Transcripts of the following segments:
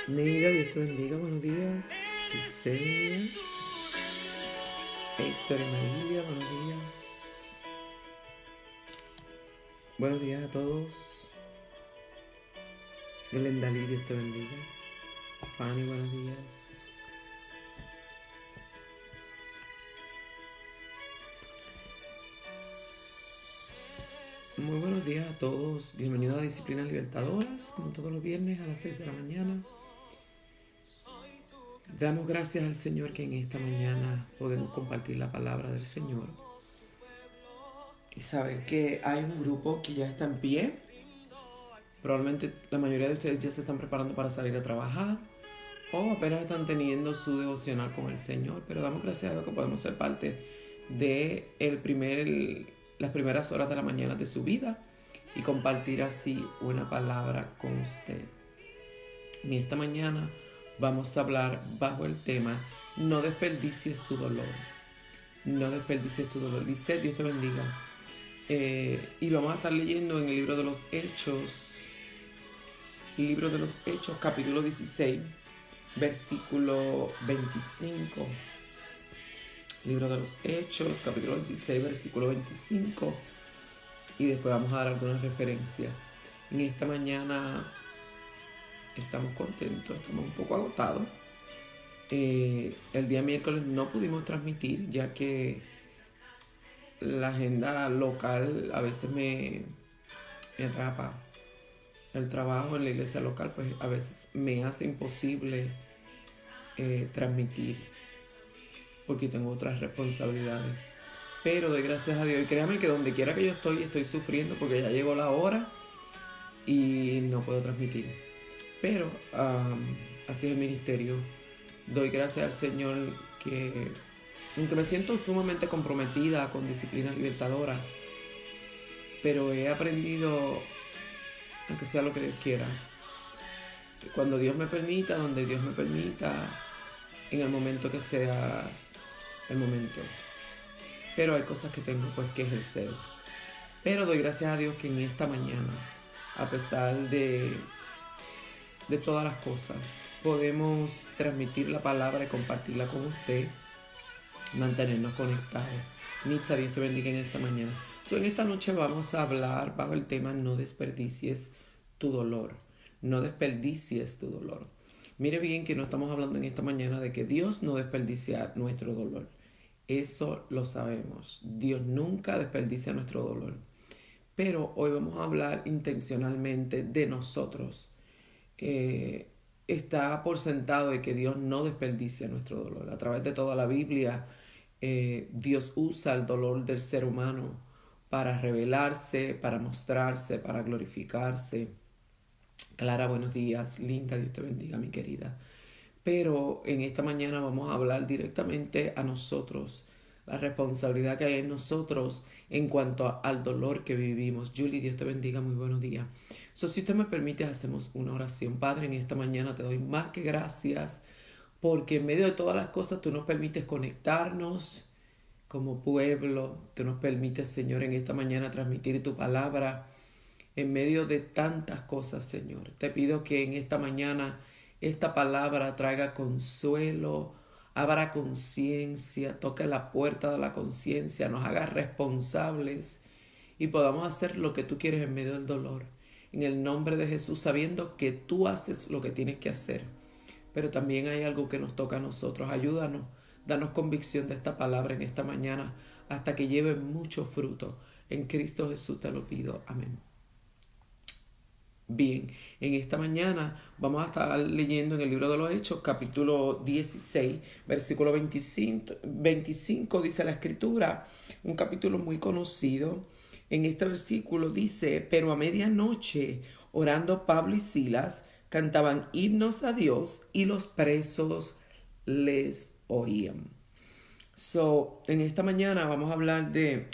Neida, Dios te bendiga, buenos días. Gisenia, Héctor y Marilia, buenos días. Buenos días a todos. Glendalí, Dios te bendiga. Fanny, buenos días. Muy buenos días a todos. Bienvenidos a Disciplinas Libertadoras, como todos los viernes a las 6 de la mañana. Damos gracias al Señor que en esta mañana podemos compartir la palabra del Señor. Y saben que hay un grupo que ya está en pie. Probablemente la mayoría de ustedes ya se están preparando para salir a trabajar o apenas están teniendo su devocional con el Señor. Pero damos gracias a Dios que podemos ser parte de las primeras horas de la mañana de su vida y compartir así una palabra con usted. En esta mañana vamos a hablar bajo el tema no desperdicies tu dolor. No desperdicies tu dolor. Dice, Dios te bendiga. Y vamos a estar leyendo en el libro de los Hechos, capítulo 16, versículo 25. Libro de los Hechos, capítulo 16, versículo 25. Y después vamos a dar algunas referencias. En esta mañana estamos contentos, estamos un poco agotados. El día miércoles no pudimos transmitir, ya que la agenda local a veces me atrapa. El trabajo en la iglesia local pues a veces me hace imposible transmitir, porque tengo otras responsabilidades. Pero doy gracias a Dios y créanme que donde quiera que yo estoy sufriendo porque ya llegó la hora y no puedo transmitir. Pero así es el ministerio. Doy gracias al Señor que, aunque me siento sumamente comprometida con Disciplina Libertadora, pero he aprendido a que sea lo que Dios quiera. Cuando Dios me permita, donde Dios me permita, en el momento que sea el momento. Pero hay cosas que tengo pues que ejercer. Pero doy gracias a Dios que en esta mañana, a pesar de todas las cosas, podemos transmitir la palabra y compartirla con usted, mantenernos conectados. Nitza, Dios te bendiga en esta mañana. En esta noche vamos a hablar bajo el tema no desperdicies tu dolor. No desperdicies tu dolor. Mire bien que no estamos hablando en esta mañana de que Dios no desperdicia nuestro dolor. Eso lo sabemos. Dios nunca desperdicia nuestro dolor. Pero hoy vamos a hablar intencionalmente de nosotros. Está por sentado de que Dios no desperdicia nuestro dolor. A través de toda la Biblia, Dios usa el dolor del ser humano para revelarse, para mostrarse, para glorificarse. Clara, buenos días. Linda, Dios te bendiga, mi querida. Pero en esta mañana vamos a hablar directamente a nosotros, la responsabilidad que hay en nosotros en cuanto al dolor que vivimos. Julie, Dios te bendiga, muy buenos días. Si usted me permite, hacemos una oración. Padre, en esta mañana te doy más que gracias, porque en medio de todas las cosas tú nos permites conectarnos como pueblo. Tú nos permites, Señor, en esta mañana transmitir tu palabra en medio de tantas cosas, Señor. Te pido que en esta mañana esta palabra traiga consuelo, abra conciencia, toque la puerta de la conciencia, nos haga responsables y podamos hacer lo que tú quieres en medio del dolor. En el nombre de Jesús, sabiendo que tú haces lo que tienes que hacer. Pero también hay algo que nos toca a nosotros. Ayúdanos, danos convicción de esta palabra en esta mañana hasta que lleve mucho fruto. En Cristo Jesús te lo pido. Amén. Bien, en esta mañana vamos a estar leyendo en el libro de los Hechos, capítulo 16, versículo 25 dice la escritura, un capítulo muy conocido. En este versículo dice, pero a medianoche, orando Pablo y Silas, cantaban himnos a Dios y los presos les oían. En esta mañana vamos a hablar de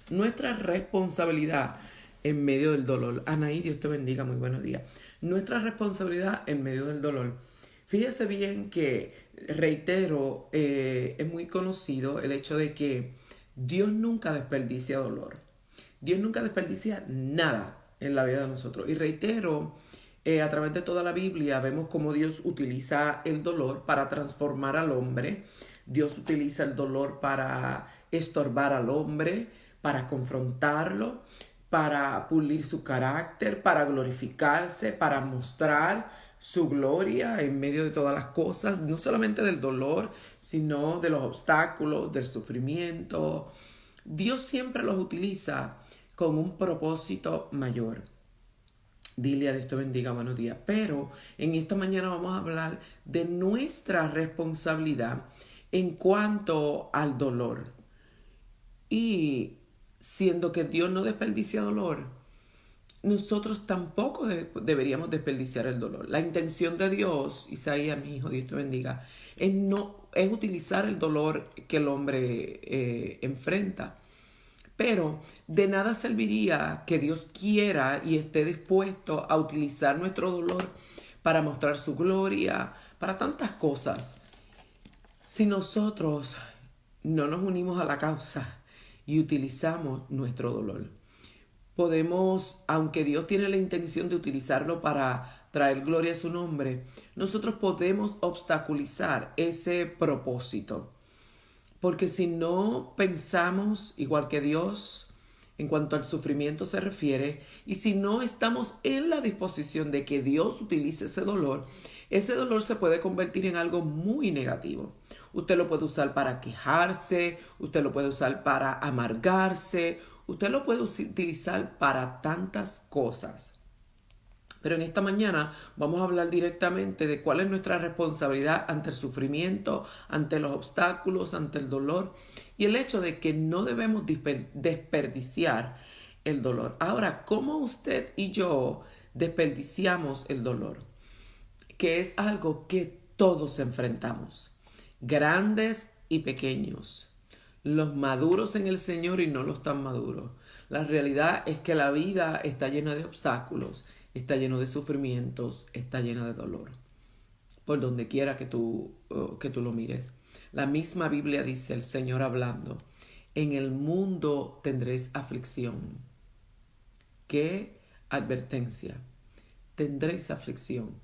nuestra responsabilidad en medio del dolor. Anaí, Dios te bendiga, muy buenos días. Nuestra responsabilidad en medio del dolor. Fíjese bien que, reitero, es muy conocido el hecho de que Dios nunca desperdicia dolor. Dios nunca desperdicia nada en la vida de nosotros. Y reitero, A través de toda la Biblia vemos cómo Dios utiliza el dolor para transformar al hombre. Dios utiliza el dolor para estorbar al hombre, para confrontarlo, para pulir su carácter, para glorificarse, para mostrar su gloria en medio de todas las cosas, no solamente del dolor, sino de los obstáculos, del sufrimiento. Dios siempre los utiliza con un propósito mayor. Dile a Dios te bendiga, buenos días. Pero en esta mañana vamos a hablar de nuestra responsabilidad en cuanto al dolor. Y siendo que Dios no desperdicia dolor, nosotros tampoco deberíamos desperdiciar el dolor. La intención de Dios, Isaías, mi hijo, Dios te bendiga, es utilizar el dolor que el hombre enfrenta. Pero de nada serviría que Dios quiera y esté dispuesto a utilizar nuestro dolor para mostrar su gloria, para tantas cosas, si nosotros no nos unimos a la causa y utilizamos nuestro dolor. Podemos, aunque Dios tiene la intención de utilizarlo para traer gloria a su nombre, nosotros podemos obstaculizar ese propósito. Porque si no pensamos igual que Dios en cuanto al sufrimiento se refiere, y si no estamos en la disposición de que Dios utilice ese dolor se puede convertir en algo muy negativo. Usted lo puede usar para quejarse, usted lo puede usar para amargarse, usted lo puede utilizar para tantas cosas. Pero en esta mañana vamos a hablar directamente de cuál es nuestra responsabilidad ante el sufrimiento, ante los obstáculos, ante el dolor y el hecho de que no debemos desperdiciar el dolor. Ahora, ¿cómo usted y yo desperdiciamos el dolor? Que es algo que todos enfrentamos, grandes y pequeños, los maduros en el Señor y no los tan maduros. La realidad es que la vida está llena de obstáculos, está lleno de sufrimientos, está llena de dolor. Por donde quiera que tú lo mires. La misma Biblia dice, el Señor hablando, en el mundo tendréis aflicción. ¿Qué advertencia? Tendréis aflicción,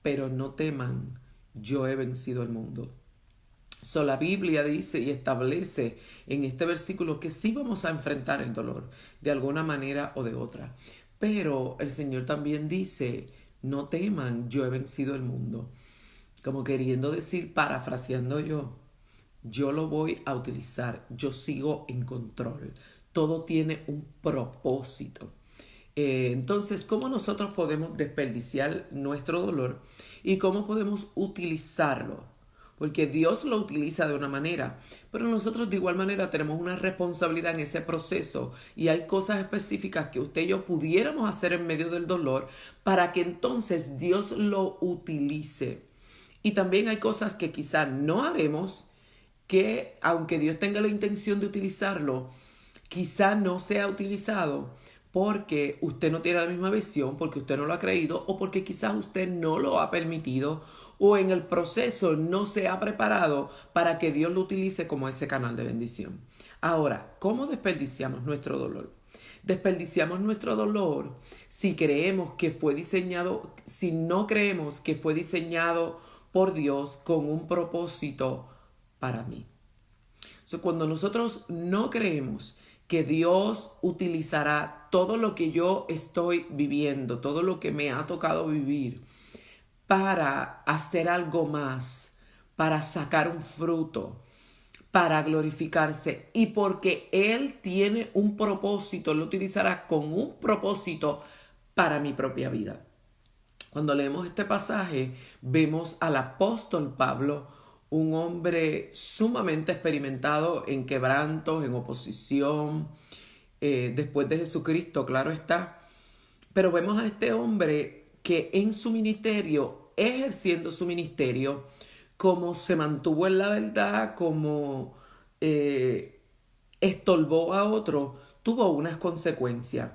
pero no teman, yo he vencido el mundo. La Biblia dice y establece en este versículo que sí vamos a enfrentar el dolor de alguna manera o de otra. Pero el Señor también dice, no teman, yo he vencido el mundo. Como queriendo decir, parafraseando yo lo voy a utilizar, yo sigo en control. Todo tiene un propósito. Entonces, ¿cómo nosotros podemos desperdiciar nuestro dolor y cómo podemos utilizarlo? Porque Dios lo utiliza de una manera, pero nosotros de igual manera tenemos una responsabilidad en ese proceso y hay cosas específicas que usted y yo pudiéramos hacer en medio del dolor para que entonces Dios lo utilice. Y también hay cosas que quizás no haremos, que aunque Dios tenga la intención de utilizarlo, quizá no sea utilizado porque usted no tiene la misma visión, porque usted no lo ha creído o porque quizás usted no lo ha permitido o en el proceso no se ha preparado para que Dios lo utilice como ese canal de bendición. Ahora, ¿cómo desperdiciamos nuestro dolor? Desperdiciamos nuestro dolor si creemos que fue diseñado, si no creemos que fue diseñado por Dios con un propósito para mí. Cuando nosotros no creemos que Dios utilizará todo lo que yo estoy viviendo, todo lo que me ha tocado vivir, para hacer algo más, para sacar un fruto, para glorificarse, y porque Él tiene un propósito, lo utilizará con un propósito para mi propia vida. Cuando leemos este pasaje, vemos al apóstol Pablo, un hombre sumamente experimentado en quebrantos, en oposición, después de Jesucristo, claro está. Pero vemos a este hombre que en su ministerio, ejerciendo su ministerio, como se mantuvo en la verdad, como estorbó a otro, tuvo unas consecuencias.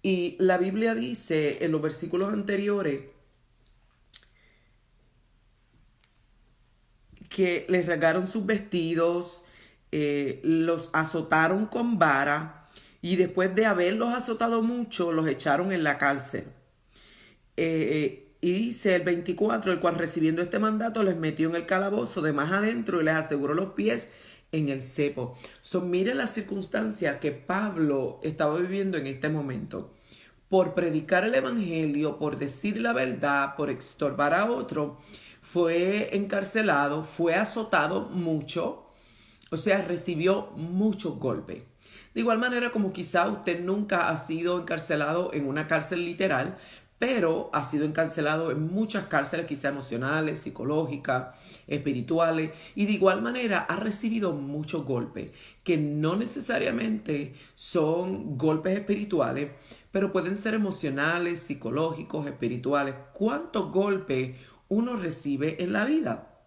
Y la Biblia dice en los versículos anteriores que les rasgaron sus vestidos, los azotaron con vara y después de haberlos azotado mucho, los echaron en la cárcel. Y dice el 24, el cual recibiendo este mandato les metió en el calabozo de más adentro y les aseguró los pies en el cepo. Mire la circunstancia que Pablo estaba viviendo en este momento. Por predicar el evangelio, por decir la verdad, por extorbar a otro, fue encarcelado, fue azotado mucho, o sea, recibió muchos golpes. De igual manera como quizá usted nunca ha sido encarcelado en una cárcel literal, pero ha sido encarcelado en muchas cárceles, quizá emocionales, psicológicas, espirituales, y de igual manera ha recibido muchos golpes, que no necesariamente son golpes espirituales, pero pueden ser emocionales, psicológicos, espirituales. ¿Cuántos golpes uno recibe en la vida?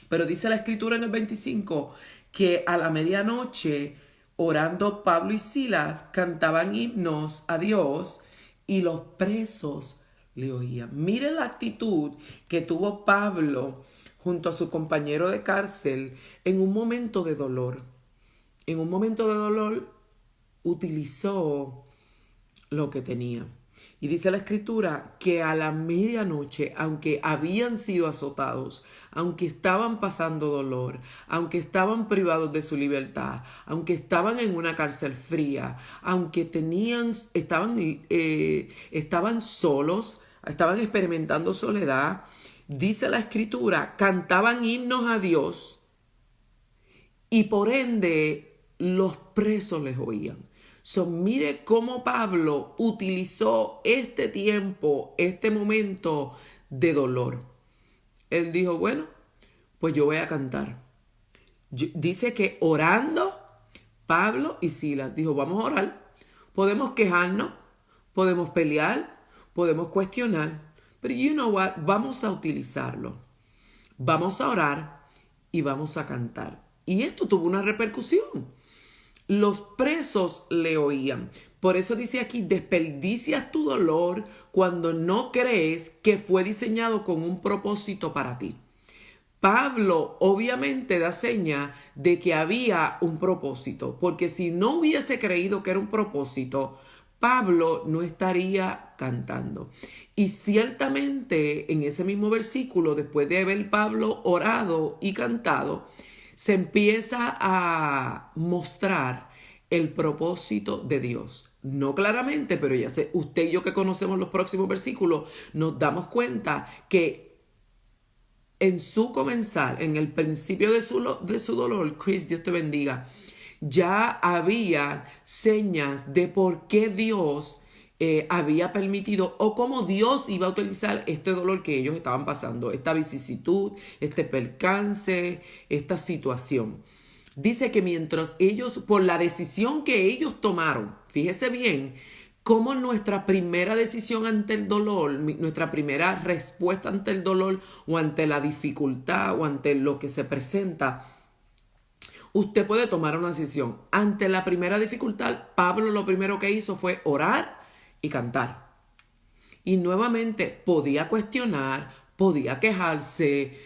Pero dice la escritura en el 25 que a la medianoche, orando Pablo y Silas, cantaban himnos a Dios y los presos le oían. Mire la actitud que tuvo Pablo junto a su compañero de cárcel en un momento de dolor. En un momento de dolor utilizó lo que tenía. Y dice la escritura que a la medianoche, aunque habían sido azotados, aunque estaban pasando dolor, aunque estaban privados de su libertad, aunque estaban en una cárcel fría, aunque estaban solos, estaban experimentando soledad, dice la escritura, cantaban himnos a Dios y por ende los presos les oían. Mire cómo Pablo utilizó este tiempo, este momento de dolor. Él dijo, bueno, pues yo voy a cantar. Dice que orando, Pablo y Silas dijo, vamos a orar. Podemos quejarnos, podemos pelear, podemos cuestionar, pero you know what, vamos a utilizarlo. Vamos a orar y vamos a cantar. Y esto tuvo una repercusión. Los presos le oían. Por eso dice aquí, desperdicias tu dolor cuando no crees que fue diseñado con un propósito para ti. Pablo obviamente da seña de que había un propósito, porque si no hubiese creído que era un propósito, Pablo no estaría cantando. Y ciertamente en ese mismo versículo, después de haber Pablo orado y cantado, se empieza a mostrar el propósito de Dios. No claramente, pero ya sé, usted y yo que conocemos los próximos versículos, nos damos cuenta que en su comenzar, en el principio de su dolor, Chris, Dios te bendiga, ya había señas de por qué Dios había permitido o cómo Dios iba a utilizar este dolor que ellos estaban pasando, esta vicisitud, este percance, esta situación. Dice que mientras ellos, por la decisión que ellos tomaron, fíjese bien, cómo nuestra primera decisión ante el dolor, nuestra primera respuesta ante el dolor o ante la dificultad o ante lo que se presenta, usted puede tomar una decisión. Ante la primera dificultad, Pablo lo primero que hizo fue orar y cantar. Y nuevamente podía cuestionar, podía quejarse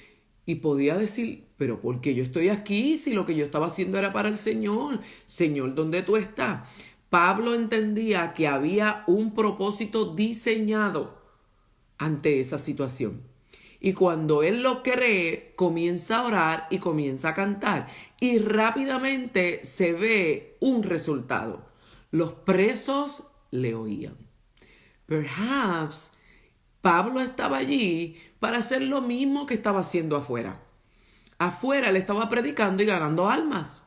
y podía decir, pero ¿por qué yo estoy aquí si lo que yo estaba haciendo era para el Señor? Señor, ¿dónde tú estás? Pablo entendía que había un propósito diseñado ante esa situación. Y cuando él lo cree, comienza a orar y comienza a cantar. Y rápidamente se ve un resultado. Los presos le oían. Perhaps Pablo estaba allí para hacer lo mismo que estaba haciendo afuera. Afuera él estaba predicando y ganando almas.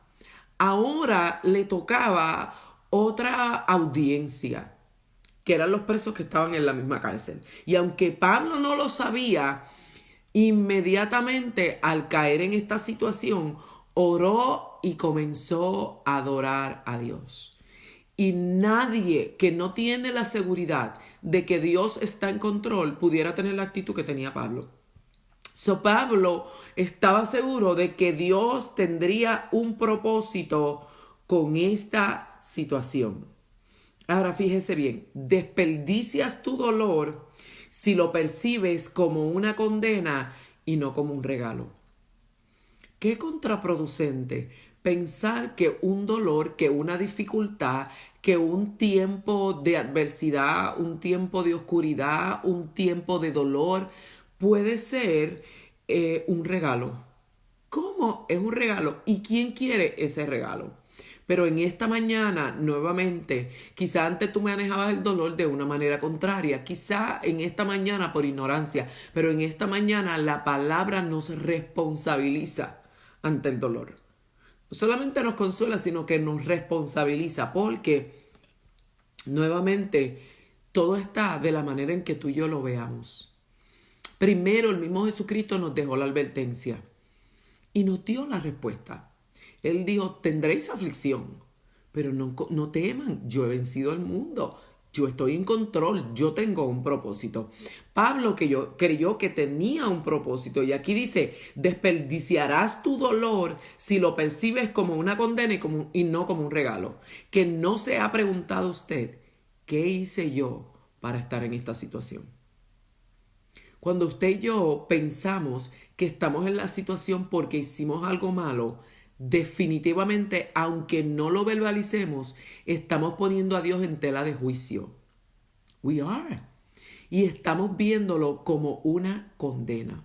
Ahora le tocaba otra audiencia, que eran los presos que estaban en la misma cárcel. Y aunque Pablo no lo sabía, inmediatamente al caer en esta situación, oró y comenzó a adorar a Dios. Y nadie que no tiene la seguridad de que Dios está en control pudiera tener la actitud que tenía Pablo. Pablo estaba seguro de que Dios tendría un propósito con esta situación. Ahora fíjese bien, desperdicias tu dolor si lo percibes como una condena y no como un regalo. Qué contraproducente pensar que un dolor, que una dificultad, que un tiempo de adversidad, un tiempo de oscuridad, un tiempo de dolor puede ser un regalo. ¿Cómo es un regalo? ¿Y quién quiere ese regalo? Pero en esta mañana, nuevamente, quizá antes tú manejabas el dolor de una manera contraria, quizá en esta mañana por ignorancia, pero en esta mañana la palabra nos responsabiliza ante el dolor. No solamente nos consuela, sino que nos responsabiliza, porque nuevamente todo está de la manera en que tú y yo lo veamos. Primero, el mismo Jesucristo nos dejó la advertencia y nos dio la respuesta. Él dijo, tendréis aflicción, pero no teman, yo he vencido al mundo, yo estoy en control, yo tengo un propósito. Pablo creyó que tenía un propósito y aquí dice, desperdiciarás tu dolor si lo percibes como una condena y no como un regalo. Que no se ha preguntado usted, ¿qué hice yo para estar en esta situación? Cuando usted y yo pensamos que estamos en la situación porque hicimos algo malo, definitivamente, aunque no lo verbalicemos, estamos poniendo a Dios en tela de juicio. We are. Y estamos viéndolo como una condena,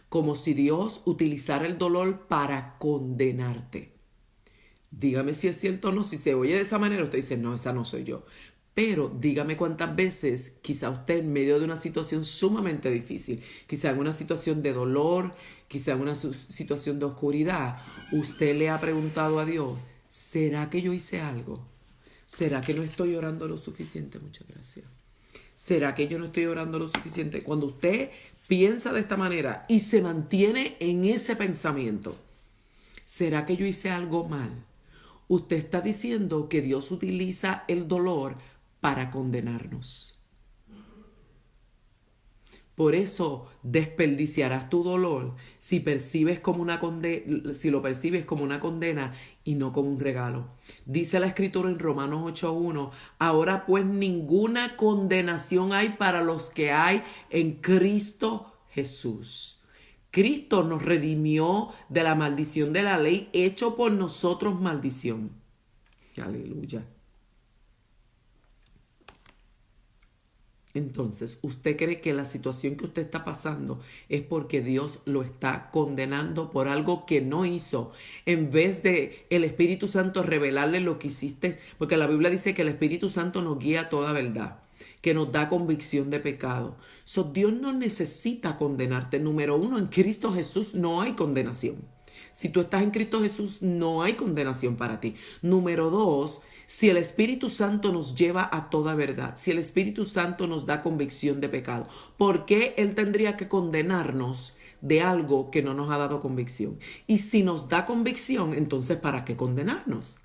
como si Dios utilizara el dolor para condenarte. Dígame si es cierto o no. Si se oye de esa manera, usted dice, no, esa no soy yo. Pero dígame cuántas veces, quizá usted en medio de una situación sumamente difícil, quizá en una situación de dolor, quizá en una situación de oscuridad, usted le ha preguntado a Dios, ¿será que yo hice algo? ¿Será que no estoy orando lo suficiente? Muchas gracias. ¿Será que yo no estoy orando lo suficiente? Cuando usted piensa de esta manera y se mantiene en ese pensamiento, ¿será que yo hice algo mal? Usted está diciendo que Dios utiliza el dolor para condenarnos. Por eso desperdiciarás tu dolor si lo percibes como una condena y no como un regalo. Dice la Escritura en Romanos 8:1, ahora pues ninguna condenación hay para los que hay en Cristo Jesús. Cristo nos redimió de la maldición de la ley, hecho por nosotros maldición. Aleluya. Entonces, ¿usted cree que la situación que usted está pasando es porque Dios lo está condenando por algo que no hizo? En vez de el Espíritu Santo revelarle lo que hiciste, porque la Biblia dice que el Espíritu Santo nos guía a toda verdad, que nos da convicción de pecado. Dios no necesita condenarte. Número uno, en Cristo Jesús no hay condenación. Si tú estás en Cristo Jesús, no hay condenación para ti. Número dos, si el Espíritu Santo nos lleva a toda verdad, si el Espíritu Santo nos da convicción de pecado, ¿por qué Él tendría que condenarnos de algo que no nos ha dado convicción? Y si nos da convicción, entonces ¿para qué condenarnos?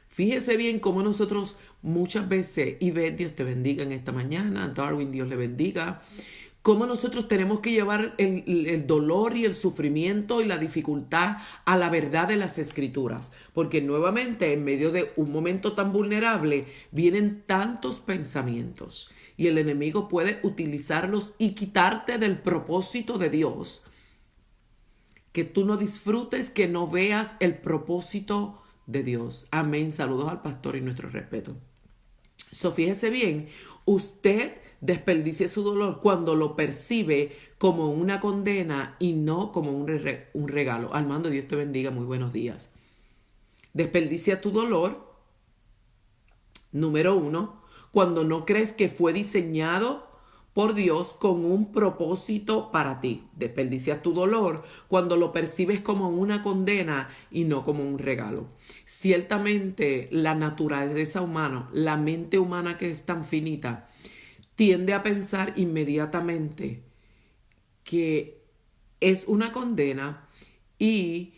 Fíjese bien cómo nosotros muchas veces, y ve, Dios te bendiga en esta mañana, Darwin, Dios le bendiga, cómo nosotros tenemos que llevar el dolor y el sufrimiento y la dificultad a la verdad de las Escrituras. Porque nuevamente, en medio de un momento tan vulnerable, vienen tantos pensamientos. Y el enemigo puede utilizarlos y quitarte del propósito de Dios. Que tú no disfrutes, que no veas el propósito de Dios. Amén. Saludos al pastor y nuestro respeto. Fíjese bien, usted desperdicia su dolor cuando lo percibe como una condena y no como un regalo. Armando, Dios te bendiga, muy buenos días. Desperdicia tu dolor, número uno, cuando no crees que fue diseñado por Dios con un propósito para ti. Desperdicias tu dolor cuando lo percibes como una condena y no como un regalo. Ciertamente la naturaleza humana, la mente humana que es tan finita, tiende a pensar inmediatamente que es una condena y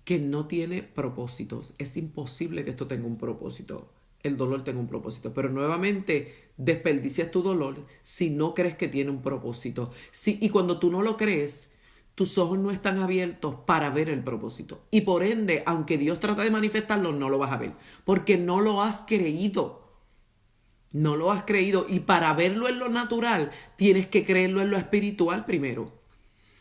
que no tiene propósitos. Es imposible que esto tenga un propósito. El dolor tenga un propósito. Pero nuevamente desperdicias tu dolor si no crees que tiene un propósito. Y cuando tú no lo crees, tus ojos no están abiertos para ver el propósito. Y por ende, aunque Dios trata de manifestarlo, no lo vas a ver. Porque no lo has creído. No lo has creído. Y para verlo en lo natural, tienes que creerlo en lo espiritual primero.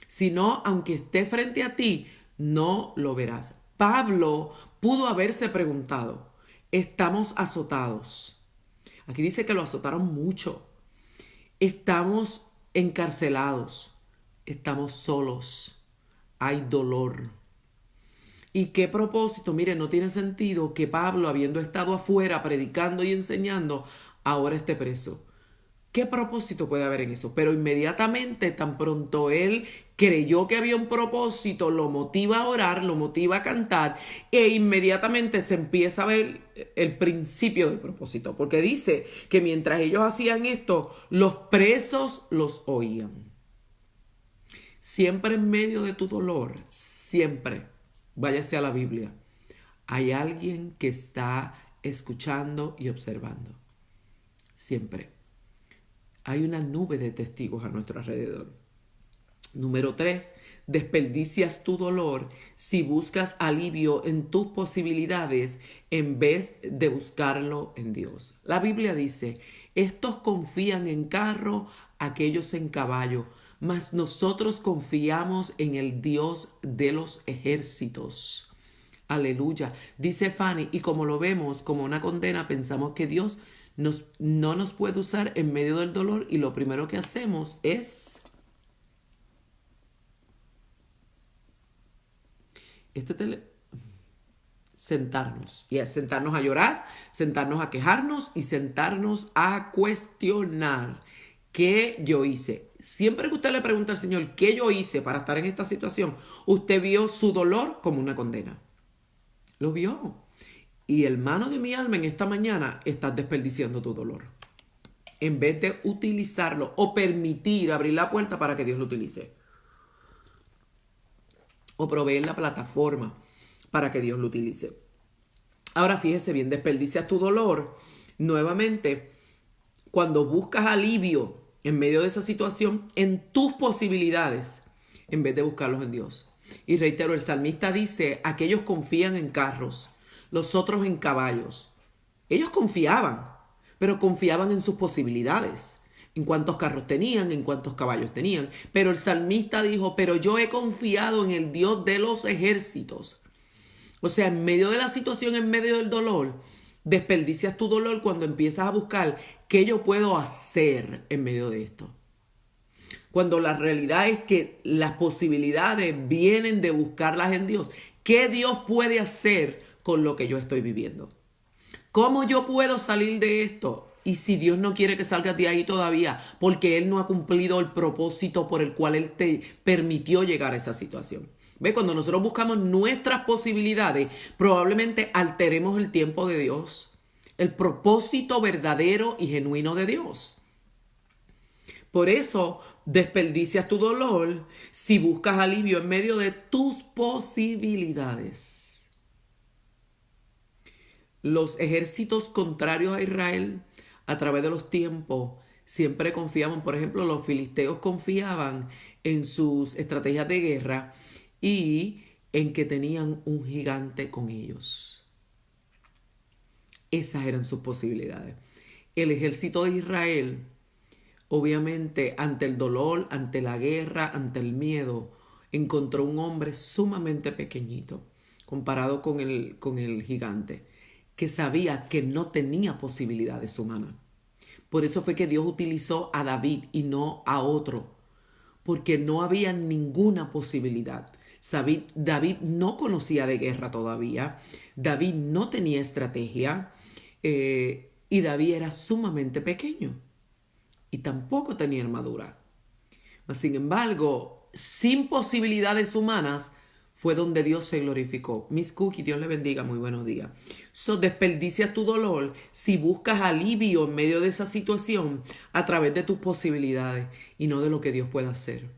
Si no, aunque esté frente a ti, no lo verás. Pablo pudo haberse preguntado, Estamos azotados. Aquí dice que lo azotaron mucho. Estamos encarcelados. Estamos solos. Hay dolor. ¿Y qué propósito? Mire, no tiene sentido que Pablo, habiendo estado afuera predicando y enseñando, ahora esté preso. ¿Qué propósito puede haber en eso? Pero inmediatamente, tan pronto él creyó que había un propósito, lo motiva a orar, lo motiva a cantar, e inmediatamente se empieza a ver el principio del propósito. Porque dice que mientras ellos hacían esto, los presos los oían. Siempre en medio de tu dolor, siempre, váyase a la Biblia, hay alguien que está escuchando y observando. Siempre. Hay una nube de testigos a nuestro alrededor. Número 3, desperdicias tu dolor si buscas alivio en tus posibilidades en vez de buscarlo en Dios. La Biblia dice, estos confían en carro, aquellos en caballo, mas nosotros confiamos en el Dios de los ejércitos. Aleluya. Dice Fanny, y como lo vemos como una condena, pensamos que Dios no nos puede usar en medio del dolor y lo primero que hacemos es sentarnos. Y es sentarnos a llorar, sentarnos a quejarnos y sentarnos a cuestionar qué yo hice. Siempre que usted le pregunta al Señor qué yo hice para estar en esta situación, usted vio su dolor como una condena. Lo vio. Y hermano de mi alma, en esta mañana estás desperdiciando tu dolor. En vez de utilizarlo o permitir abrir la puerta para que Dios lo utilice. O proveer la plataforma para que Dios lo utilice. Ahora fíjese bien, desperdicias tu dolor. Nuevamente, cuando buscas alivio en medio de esa situación, en tus posibilidades, en vez de buscarlos en Dios. Y reitero, el salmista dice, aquellos confían en carros, los otros en caballos. Ellos confiaban, pero confiaban en sus posibilidades, en cuántos carros tenían, en cuántos caballos tenían. Pero el salmista dijo, pero yo he confiado en el Dios de los ejércitos. O sea, en medio de la situación, en medio del dolor, desperdicias tu dolor cuando empiezas a buscar qué yo puedo hacer en medio de esto. Cuando la realidad es que las posibilidades vienen de buscarlas en Dios. ¿Qué Dios puede hacer con lo que yo estoy viviendo? ¿Cómo yo puedo salir de esto? Y si Dios no quiere que salgas de ahí todavía, porque Él no ha cumplido el propósito por el cual Él te permitió llegar a esa situación. ¿Ve? Cuando nosotros buscamos nuestras posibilidades, probablemente alteremos el tiempo de Dios, el propósito verdadero y genuino de Dios. Por eso desperdicias tu dolor si buscas alivio en medio de tus posibilidades. Los ejércitos contrarios a Israel a través de los tiempos siempre confiaban, por ejemplo, los filisteos confiaban en sus estrategias de guerra y en que tenían un gigante con ellos. Esas eran sus posibilidades. El ejército de Israel, obviamente, ante el dolor, ante la guerra, ante el miedo, encontró un hombre sumamente pequeñito comparado con el gigante, que sabía que no tenía posibilidades humanas. Por eso fue que Dios utilizó a David y no a otro, porque no había ninguna posibilidad. David no conocía de guerra todavía, David no tenía estrategia y David era sumamente pequeño y tampoco tenía armadura. Mas, sin embargo, sin posibilidades humanas, fue donde Dios se glorificó. Miss Cookie, Dios le bendiga, muy buenos días. Desperdicias tu dolor si buscas alivio en medio de esa situación a través de tus posibilidades y no de lo que Dios puede hacer.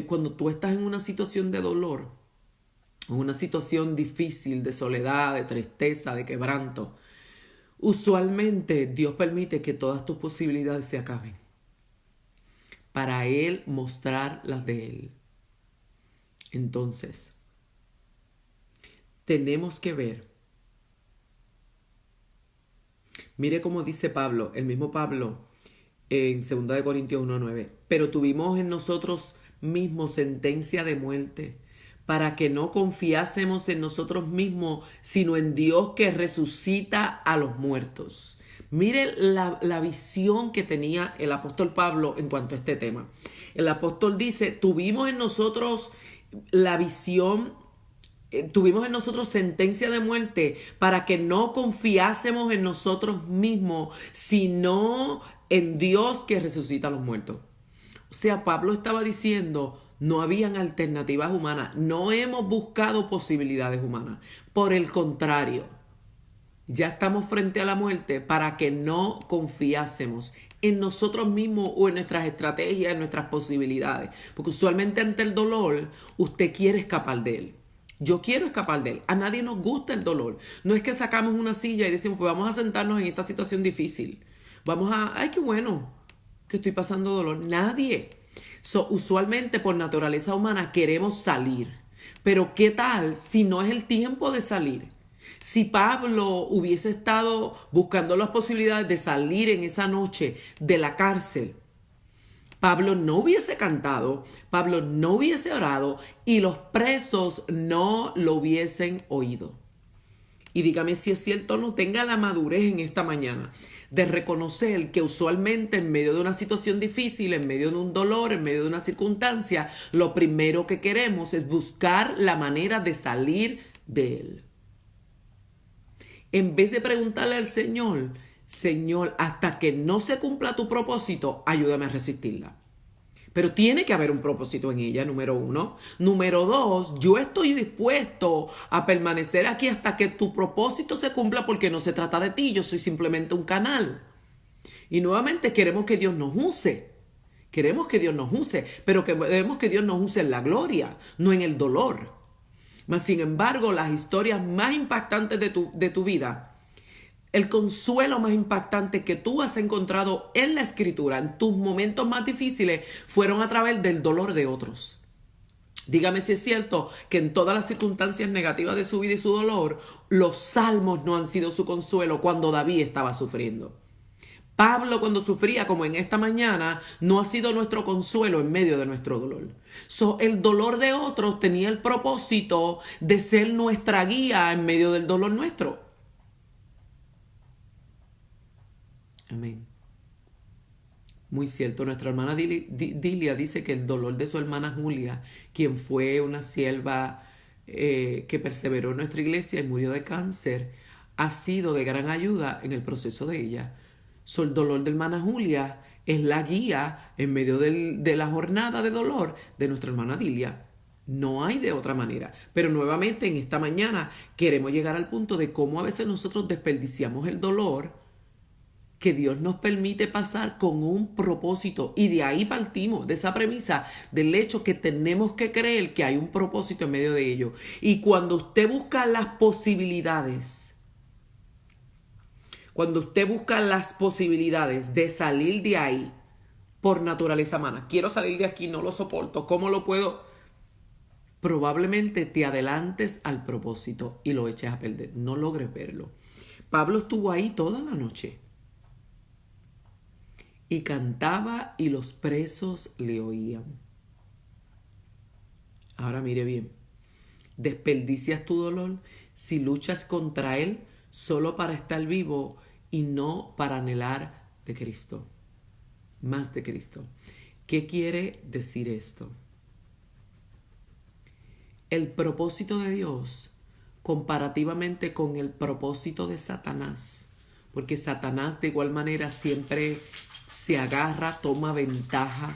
Cuando tú estás en una situación de dolor, en una situación difícil, de soledad, de tristeza, de quebranto, usualmente Dios permite que todas tus posibilidades se acaben para Él mostrar las de Él. Entonces, tenemos que ver. Mire cómo dice Pablo, el mismo Pablo, en 2 Corintios 1:9. Pero tuvimos en nosotros mismos sentencia de muerte, para que no confiásemos en nosotros mismos, sino en Dios que resucita a los muertos. Mire la visión que tenía el apóstol Pablo en cuanto a este tema. El apóstol dice, tuvimos en nosotros la visión, tuvimos en nosotros sentencia de muerte para que no confiásemos en nosotros mismos, sino en Dios que resucita a los muertos. O sea, Pablo estaba diciendo, no habían alternativas humanas, no hemos buscado posibilidades humanas. Por el contrario, ya estamos frente a la muerte para que no confiásemos en nosotros mismos o en nuestras estrategias, en nuestras posibilidades. Porque usualmente ante el dolor, usted quiere escapar de él. Yo quiero escapar de él. A nadie nos gusta el dolor. No es que sacamos una silla y decimos, pues vamos a sentarnos en esta situación difícil. Ay, qué bueno que estoy pasando dolor. Nadie. Usualmente por naturaleza humana queremos salir. Pero ¿qué tal si no es el tiempo de salir? Si Pablo hubiese estado buscando las posibilidades de salir en esa noche de la cárcel, Pablo no hubiese cantado, Pablo no hubiese orado y los presos no lo hubiesen oído. Y dígame si es cierto o no, tenga la madurez en esta mañana de reconocer que usualmente en medio de una situación difícil, en medio de un dolor, en medio de una circunstancia, lo primero que queremos es buscar la manera de salir de él. En vez de preguntarle al Señor, Señor, hasta que no se cumpla tu propósito, ayúdame a resistirla. Pero tiene que haber un propósito en ella, número 1. Número 2, yo estoy dispuesto a permanecer aquí hasta que tu propósito se cumpla porque no se trata de ti, yo soy simplemente un canal. Y nuevamente queremos que Dios nos use. Queremos que Dios nos use, pero queremos que Dios nos use en la gloria, no en el dolor. Mas, sin embargo, las historias más impactantes de tu vida, el consuelo más impactante que tú has encontrado en la Escritura, en tus momentos más difíciles, fueron a través del dolor de otros. Dígame si es cierto que en todas las circunstancias negativas de su vida y su dolor, los salmos no han sido su consuelo cuando David estaba sufriendo. Pablo, cuando sufría, como en esta mañana, no ha sido nuestro consuelo en medio de nuestro dolor. El dolor de otros tenía el propósito de ser nuestra guía en medio del dolor nuestro. Amén. Muy cierto, nuestra hermana Dilia dice que el dolor de su hermana Julia, quien fue una sierva que perseveró en nuestra iglesia y murió de cáncer, ha sido de gran ayuda en el proceso de ella. El dolor de hermana Julia es la guía en medio de la jornada de dolor de nuestra hermana Dilia. No hay de otra manera. Pero nuevamente en esta mañana queremos llegar al punto de cómo a veces nosotros desperdiciamos el dolor que Dios nos permite pasar con un propósito. Y de ahí partimos, de esa premisa, del hecho que tenemos que creer que hay un propósito en medio de ello. Y cuando usted busca las posibilidades, de salir de ahí por naturaleza humana, quiero salir de aquí, no lo soporto, ¿cómo lo puedo? Probablemente te adelantes al propósito y lo eches a perder, no logres verlo. Pablo estuvo ahí toda la noche y cantaba y los presos le oían. Ahora mire bien, desperdicias tu dolor si luchas contra él solo para estar vivo y no para anhelar de Cristo, más de Cristo. ¿Qué quiere decir esto? El propósito de Dios comparativamente con el propósito de Satanás, porque Satanás de igual manera siempre se agarra, toma ventaja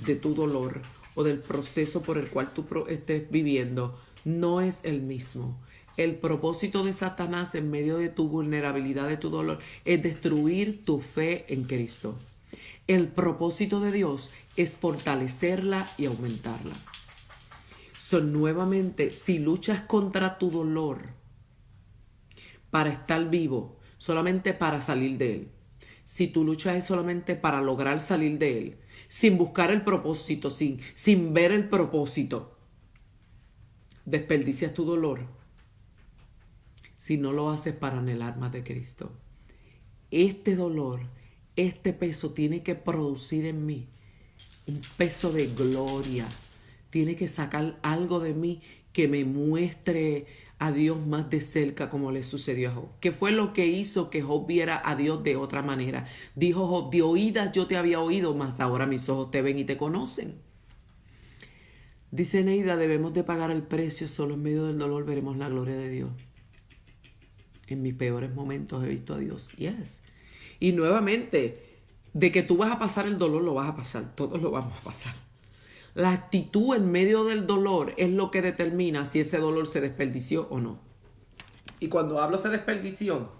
de tu dolor o del proceso por el cual tú estés viviendo, no es el mismo. El propósito de Satanás en medio de tu vulnerabilidad, de tu dolor, es destruir tu fe en Cristo. El propósito de Dios es fortalecerla y aumentarla. Nuevamente, si luchas contra tu dolor para estar vivo, solamente para salir de él, si tu lucha es solamente para lograr salir de él, sin buscar el propósito, sin ver el propósito, desperdicias tu dolor si no lo haces para anhelar más de Cristo. Este dolor, este peso tiene que producir en mí un peso de gloria. Tiene que sacar algo de mí que me muestre a Dios más de cerca como le sucedió a Job. ¿Qué fue lo que hizo que Job viera a Dios de otra manera? Dijo Job, de oídas yo te había oído, mas ahora mis ojos te ven y te conocen. Dice Neida, debemos de pagar el precio, solo en medio del dolor veremos la gloria de Dios. En mis peores momentos he visto a Dios. Yes. Y nuevamente, de que tú vas a pasar el dolor, lo vas a pasar. Todos lo vamos a pasar. La actitud en medio del dolor es lo que determina si ese dolor se desperdició o no. Y cuando hablo se desperdició,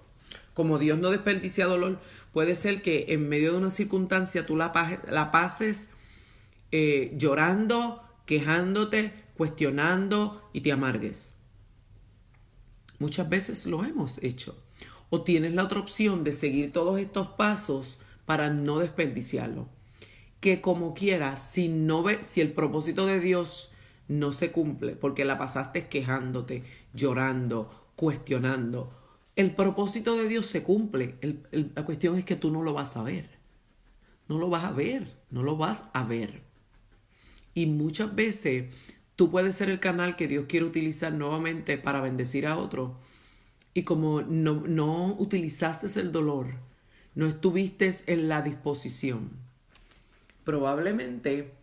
como Dios no desperdicia dolor, puede ser que en medio de una circunstancia tú la pases llorando, quejándote, cuestionando y te amargues. Muchas veces lo hemos hecho. O tienes la otra opción de seguir todos estos pasos para no desperdiciarlo. Que como quieras, si el propósito de Dios no se cumple, porque la pasaste quejándote, llorando, cuestionando, el propósito de Dios se cumple. La cuestión es que tú no lo vas a ver. No lo vas a ver, no lo vas a ver. Y muchas veces tú puedes ser el canal que Dios quiere utilizar nuevamente para bendecir a otro. Y como no utilizaste el dolor, no estuviste en la disposición, probablemente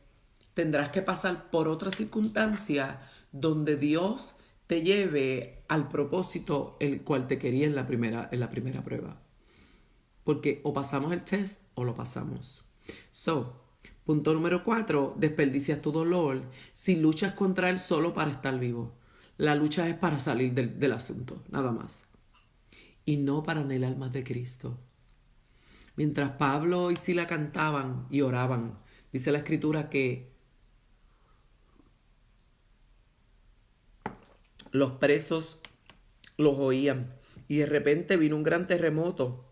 tendrás que pasar por otra circunstancia donde Dios te lleve al propósito el cual te quería en la primera prueba. Porque o pasamos el test o lo pasamos. Punto número 4, desperdicias tu dolor si luchas contra él solo para estar vivo. La lucha es para salir del asunto, nada más. Y no para anhelar más de Cristo. Mientras Pablo y Sila cantaban y oraban, dice la Escritura que los presos los oían. Y de repente vino un gran terremoto.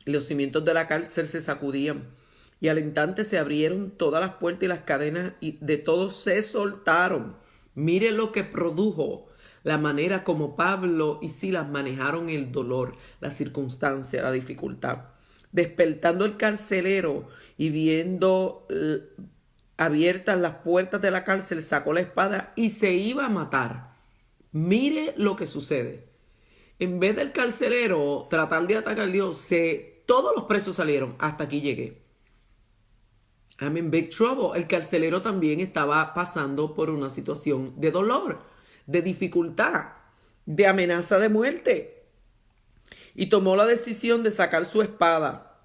Y los cimientos de la cárcel se sacudían. Y al instante se abrieron todas las puertas y las cadenas y de todos se soltaron. Mire lo que produjo la manera como Pablo y Silas manejaron el dolor, la circunstancia, la dificultad. Despertando el carcelero y viendo abiertas las puertas de la cárcel, sacó la espada y se iba a matar. Mire lo que sucede. En vez del carcelero tratar de atacar a Dios, todos los presos salieron. Hasta aquí llegué. I'm in big trouble. El carcelero también estaba pasando por una situación de dolor, de dificultad, de amenaza de muerte. Y tomó la decisión de sacar su espada,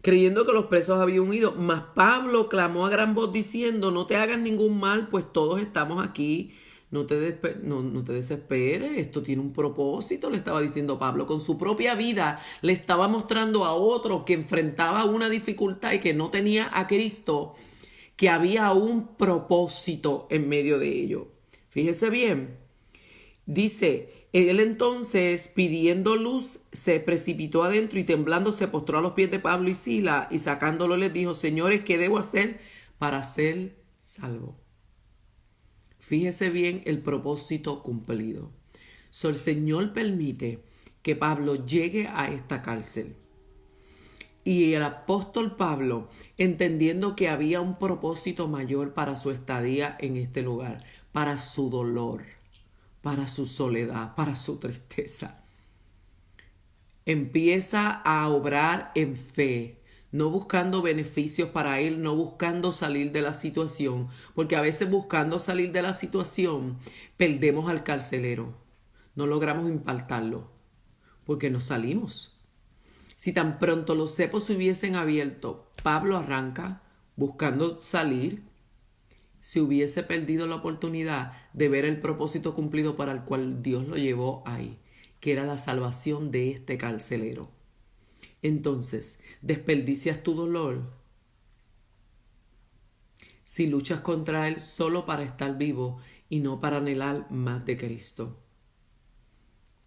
creyendo que los presos habían huido. Mas Pablo clamó a gran voz diciendo, no te hagas ningún mal, pues todos estamos aquí. No te desesperes, esto tiene un propósito, le estaba diciendo Pablo. Con su propia vida le estaba mostrando a otro que enfrentaba una dificultad y que no tenía a Cristo, que había un propósito en medio de ello. Fíjese bien, dice, él entonces pidiendo luz se precipitó adentro y temblando se postró a los pies de Pablo y Sila y sacándolo les dijo, señores, ¿qué debo hacer para ser salvo? Fíjese bien el propósito cumplido. El Señor permite que Pablo llegue a esta cárcel. Y el apóstol Pablo, entendiendo que había un propósito mayor para su estadía en este lugar, para su dolor, para su soledad, para su tristeza, empieza a obrar en fe, no buscando beneficios para él, no buscando salir de la situación, porque a veces buscando salir de la situación perdemos al carcelero, no logramos impactarlo, porque nos salimos. Si tan pronto los cepos se hubiesen abierto, Pablo arranca buscando salir, se hubiese perdido la oportunidad de ver el propósito cumplido para el cual Dios lo llevó ahí, que era la salvación de este carcelero. Entonces, ¿desperdicias tu dolor si luchas contra él solo para estar vivo y no para anhelar más de Cristo?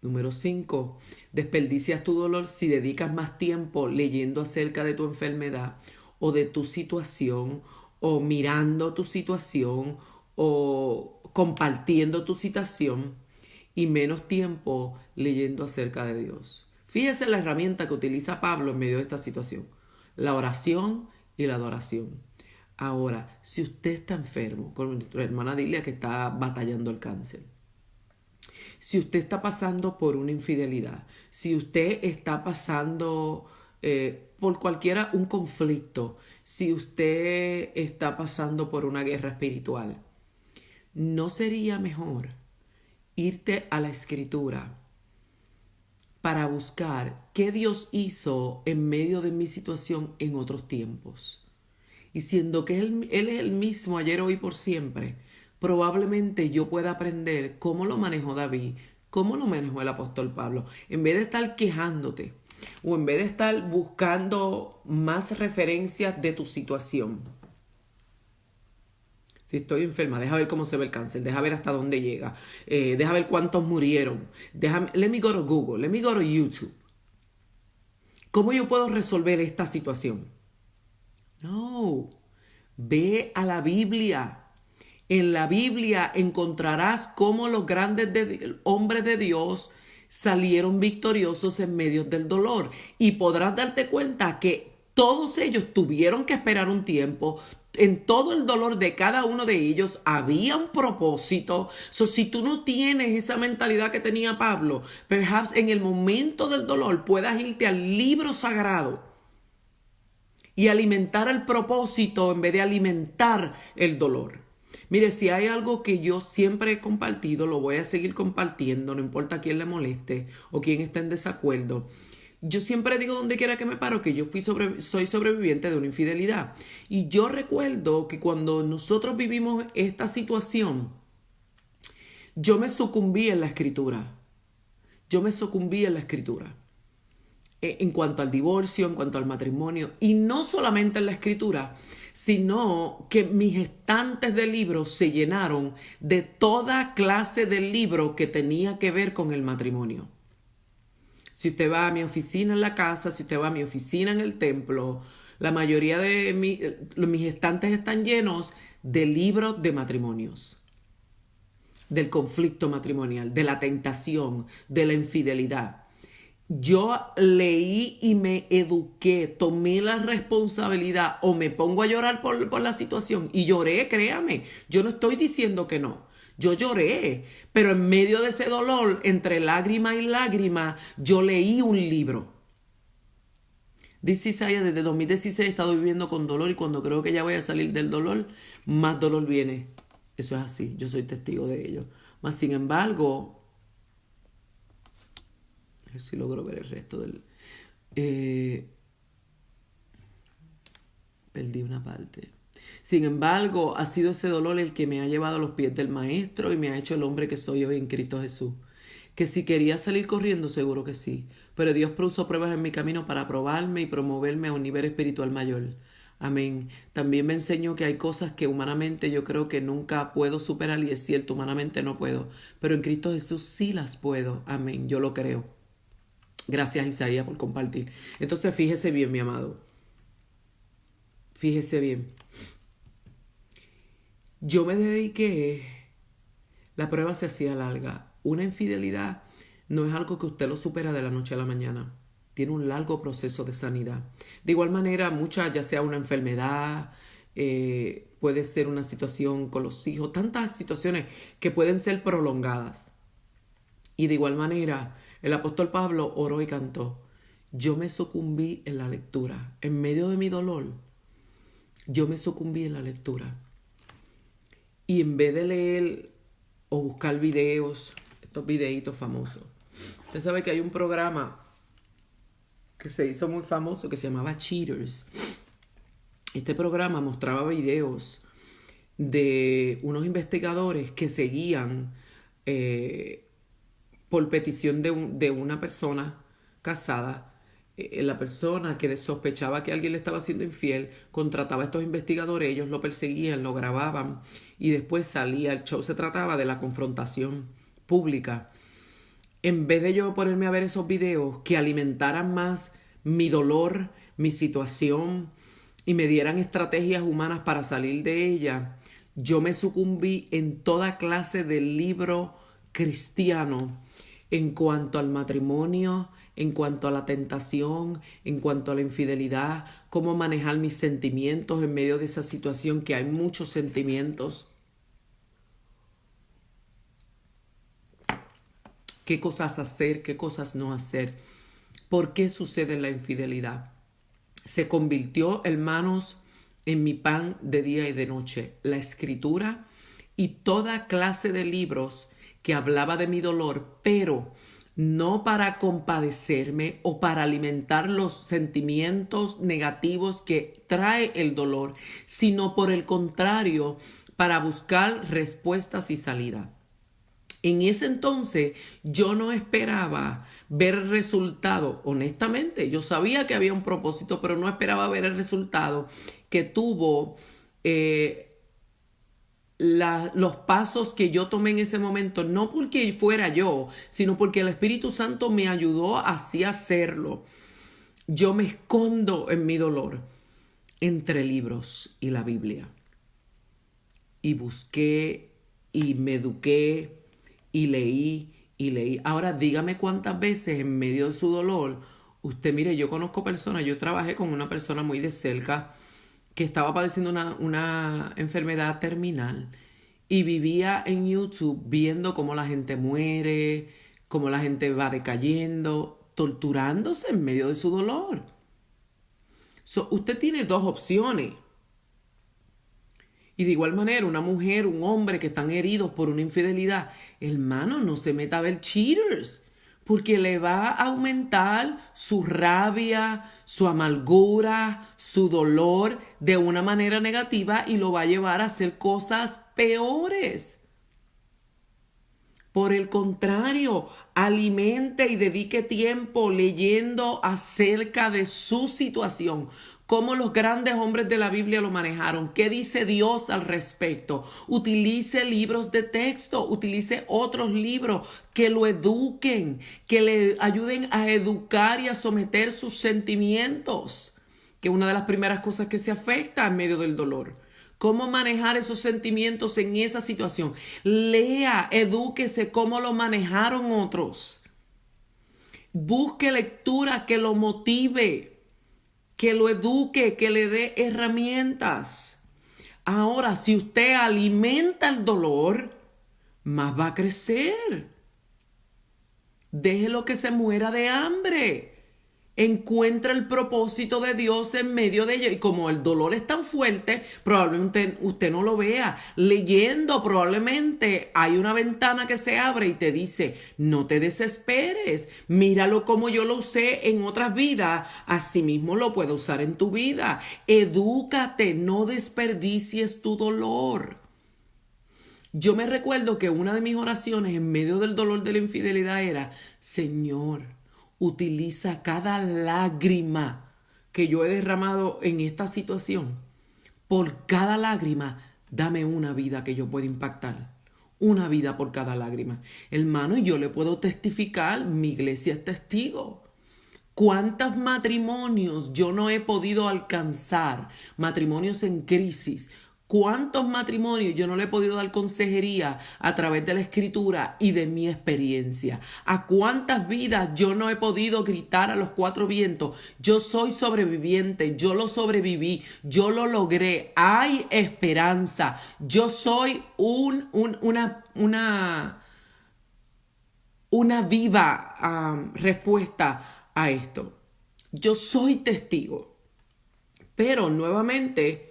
Número 5. ¿Desperdicias tu dolor si dedicas más tiempo leyendo acerca de tu enfermedad o de tu situación o mirando tu situación o compartiendo tu situación y menos tiempo leyendo acerca de Dios? Fíjese la herramienta que utiliza Pablo en medio de esta situación. La oración y la adoración. Ahora, si usted está enfermo, con nuestra hermana Dilia que está batallando el cáncer, si usted está pasando por una infidelidad, si usted está pasando por cualquiera un conflicto, si usted está pasando por una guerra espiritual, ¿no sería mejor irte a la Escritura para buscar qué Dios hizo en medio de mi situación en otros tiempos? Y siendo que él es el mismo ayer, hoy, por siempre, probablemente yo pueda aprender cómo lo manejó David, cómo lo manejó el apóstol Pablo. En vez de estar quejándote o en vez de estar buscando más referencias de tu situación. Si estoy enferma, deja ver cómo se ve el cáncer, deja ver hasta dónde llega, deja ver cuántos murieron. Let me go to Google, let me go to YouTube. ¿Cómo yo puedo resolver esta situación? No, ve a la Biblia. En la Biblia encontrarás cómo los grandes hombres de Dios salieron victoriosos en medio del dolor. Y podrás darte cuenta que todos ellos tuvieron que esperar un tiempo. En todo el dolor de cada uno de ellos había un propósito. Si tú no tienes esa mentalidad que tenía Pablo, perhaps en el momento del dolor puedas irte al libro sagrado y alimentar el propósito en vez de alimentar el dolor. Mire, si hay algo que yo siempre he compartido, lo voy a seguir compartiendo, no importa quién le moleste o quién esté en desacuerdo. Yo siempre digo donde quiera que me paro que yo soy sobreviviente de una infidelidad. Y yo recuerdo que cuando nosotros vivimos esta situación, yo me sucumbí en la escritura. En cuanto al divorcio, en cuanto al matrimonio, y no solamente en la escritura, sino que mis estantes de libros se llenaron de toda clase de libros que tenía que ver con el matrimonio. Si usted va a mi oficina en la casa, si usted va a mi oficina en el templo, la mayoría de mis estantes están llenos de libros de matrimonios, del conflicto matrimonial, de la tentación, de la infidelidad. Yo leí y me eduqué, tomé la responsabilidad o me pongo a llorar por la situación. Y lloré, créame, yo no estoy diciendo que no. Yo lloré, pero en medio de ese dolor, entre lágrima y lágrima, yo leí un libro. Dice Isaías, desde 2016 he estado viviendo con dolor y cuando creo que ya voy a salir del dolor, más dolor viene. Eso es así, yo soy testigo de ello. Mas sin embargo, a ver si logro ver el resto del... perdí una parte. Sin embargo, ha sido ese dolor el que me ha llevado a los pies del Maestro y me ha hecho el hombre que soy hoy en Cristo Jesús. Que si quería salir corriendo, seguro que sí. Pero Dios puso pruebas en mi camino para probarme y promoverme a un nivel espiritual mayor. Amén. También me enseñó que hay cosas que humanamente yo creo que nunca puedo superar y es cierto, humanamente no puedo. Pero en Cristo Jesús sí las puedo. Amén. Yo lo creo. Gracias, Isaías, por compartir. Entonces, fíjese bien, mi amado. Fíjese bien. Yo me dediqué, la prueba se hacía larga. Una infidelidad no es algo que usted lo supera de la noche a la mañana. Tiene un largo proceso de sanidad. De igual manera, ya sea una enfermedad, puede ser una situación con los hijos, tantas situaciones que pueden ser prolongadas. Y de igual manera, el apóstol Pablo oró y cantó. Yo me sucumbí en la lectura. En medio de mi dolor, yo me sucumbí en la lectura. Y en vez de leer o buscar videos, estos videitos famosos. Usted sabe que hay un programa que se hizo muy famoso que se llamaba Cheaters. Este programa mostraba videos de unos investigadores que seguían por petición de una persona casada. La persona que sospechaba que alguien le estaba siendo infiel contrataba a estos investigadores, ellos lo perseguían, lo grababan y después salía. El show se trataba de la confrontación pública. En vez de yo ponerme a ver esos videos que alimentaran más mi dolor, mi situación y me dieran estrategias humanas para salir de ella, yo me sucumbí en toda clase de libro cristiano en cuanto al matrimonio, en cuanto a la tentación, en cuanto a la infidelidad, cómo manejar mis sentimientos en medio de esa situación, que hay muchos sentimientos. Qué cosas hacer, qué cosas no hacer. ¿Por qué sucede la infidelidad? Se convirtió, hermanos, en mi pan de día y de noche. La escritura y toda clase de libros que hablaba de mi dolor, pero no para compadecerme o para alimentar los sentimientos negativos que trae el dolor, sino por el contrario, para buscar respuestas y salida. En ese entonces yo no esperaba ver el resultado, honestamente. Yo sabía que había un propósito, pero no esperaba ver el resultado que tuvo los pasos que yo tomé en ese momento, no porque fuera yo, sino porque el Espíritu Santo me ayudó así a hacerlo. Yo me escondo en mi dolor entre libros y la Biblia. Y busqué y me eduqué y leí y leí. Ahora dígame cuántas veces en medio de su dolor, mire, yo conozco personas, yo trabajé con una persona muy de cerca que estaba padeciendo una enfermedad terminal y vivía en YouTube viendo cómo la gente muere, cómo la gente va decayendo, torturándose en medio de su dolor. Usted tiene dos opciones. Y de igual manera, una mujer, un hombre que están heridos por una infidelidad, hermano, no se meta a ver Cheaters, porque le va a aumentar su rabia, su amargura, su dolor de una manera negativa y lo va a llevar a hacer cosas peores. Por el contrario, alimente y dedique tiempo leyendo acerca de su situación, cómo los grandes hombres de la Biblia lo manejaron, qué dice Dios al respecto. Utilice libros de texto, utilice otros libros que lo eduquen, que le ayuden a educar y a someter sus sentimientos, que es una de las primeras cosas que se afecta en medio del dolor. Cómo manejar esos sentimientos en esa situación. Lea, edúquese cómo lo manejaron otros. Busque lectura que lo motive, que lo eduque, que le dé herramientas. Ahora, si usted alimenta el dolor, más va a crecer. Déjelo que se muera de hambre. Encuentra el propósito de Dios en medio de ello. Y como el dolor es tan fuerte, probablemente usted no lo vea. Leyendo, probablemente hay una ventana que se abre y te dice, no te desesperes. Míralo como yo lo usé en otras vidas. Así mismo lo puedo usar en tu vida. Edúcate, no desperdicies tu dolor. Yo me recuerdo que una de mis oraciones en medio del dolor de la infidelidad era, Señor, utiliza cada lágrima que yo he derramado en esta situación. Por cada lágrima, dame una vida que yo pueda impactar. Una vida por cada lágrima. Hermano, yo le puedo testificar, mi iglesia es testigo. ¿Cuántos matrimonios yo no he podido alcanzar? Matrimonios en crisis. ¿Cuántos matrimonios yo no le he podido dar consejería a través de la escritura y de mi experiencia? ¿A cuántas vidas yo no he podido gritar a los cuatro vientos? Yo soy sobreviviente, yo lo sobreviví, yo lo logré, hay esperanza. Yo soy una viva respuesta a esto. Yo soy testigo. Pero nuevamente,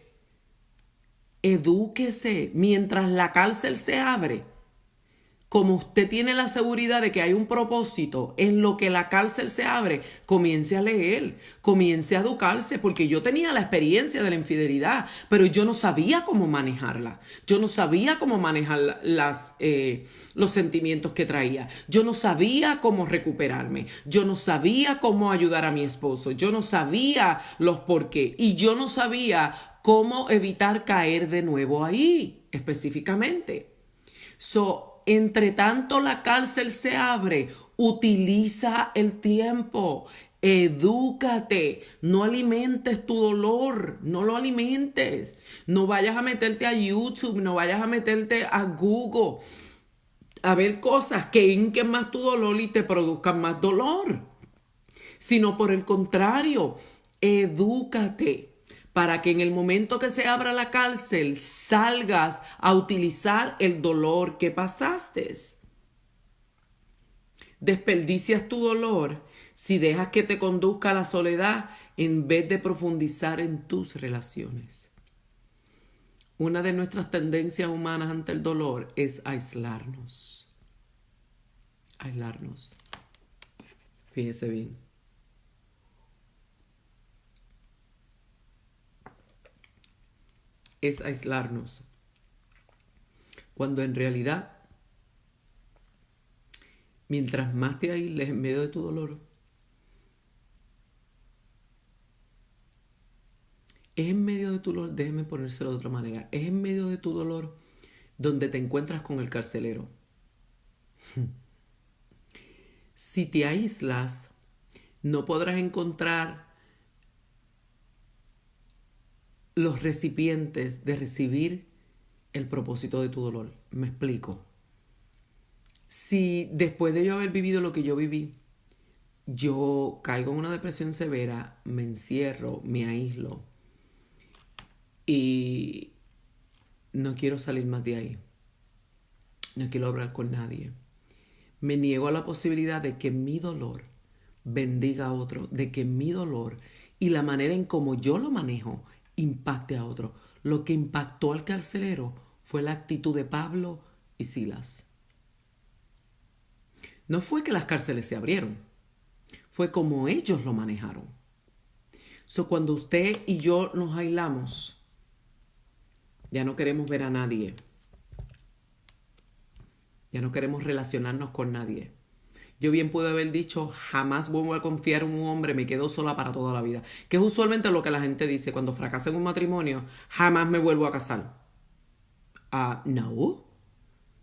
edúquese mientras la cárcel se abre. Como usted tiene la seguridad de que hay un propósito en lo que la cárcel se abre, comience a leer, comience a educarse, porque yo tenía la experiencia de la infidelidad, pero yo no sabía cómo manejarla. Yo no sabía cómo manejar los sentimientos que traía. Yo no sabía cómo recuperarme. Yo no sabía cómo ayudar a mi esposo. Yo no sabía los por qué. Y yo no sabía cómo evitar caer de nuevo ahí, específicamente. Entre tanto la cárcel se abre, utiliza el tiempo, edúcate, no alimentes tu dolor, no lo alimentes. No vayas a meterte a YouTube, no vayas a meterte a Google, a ver cosas que hinquen más tu dolor y te produzcan más dolor. sino por el contrario, edúcate para que en el momento que se abra la cárcel salgas a utilizar el dolor que pasaste. Desperdicias tu dolor si dejas que te conduzca a la soledad en vez de profundizar en tus relaciones. Una de nuestras tendencias humanas ante el dolor es aislarnos. Aislarnos. Fíjese bien. Es aislarnos. Cuando en realidad, mientras más te aísles en medio de tu dolor, es en medio de tu dolor, déjeme ponérselo de otra manera, es en medio de tu dolor donde te encuentras con el carcelero. Si te aíslas, no podrás encontrar los recipientes de recibir el propósito de tu dolor. Me explico. Si después de yo haber vivido lo que yo viví, yo caigo en una depresión severa, me encierro, me aíslo y no quiero salir más de ahí. No quiero hablar con nadie. Me niego a la posibilidad de que mi dolor bendiga a otro, de que mi dolor y la manera en cómo yo lo manejo impacte a otro. Lo que impactó al carcelero fue la actitud de Pablo y Silas. No fue que las cárceles se abrieron, fue como ellos lo manejaron. Cuando usted y yo nos aislamos, ya no queremos ver a nadie. Ya no queremos relacionarnos con nadie. Yo bien pude haber dicho, jamás vuelvo a confiar en un hombre, me quedo sola para toda la vida. Que es usualmente lo que la gente dice cuando fracasa en un matrimonio, jamás me vuelvo a casar. No,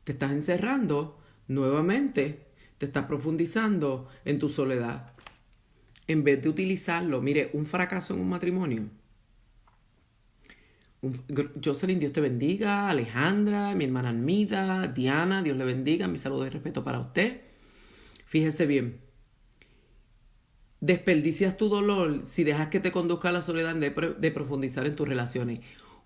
te estás encerrando nuevamente, te estás profundizando en tu soledad. En vez de utilizarlo, mire, un fracaso en un matrimonio. Jocelyn, Dios te bendiga. Alejandra, mi hermana Almida, Diana, Dios le bendiga. Mi saludo y respeto para usted. Fíjese bien. Desperdicias tu dolor si dejas que te conduzca a la soledad de profundizar en tus relaciones.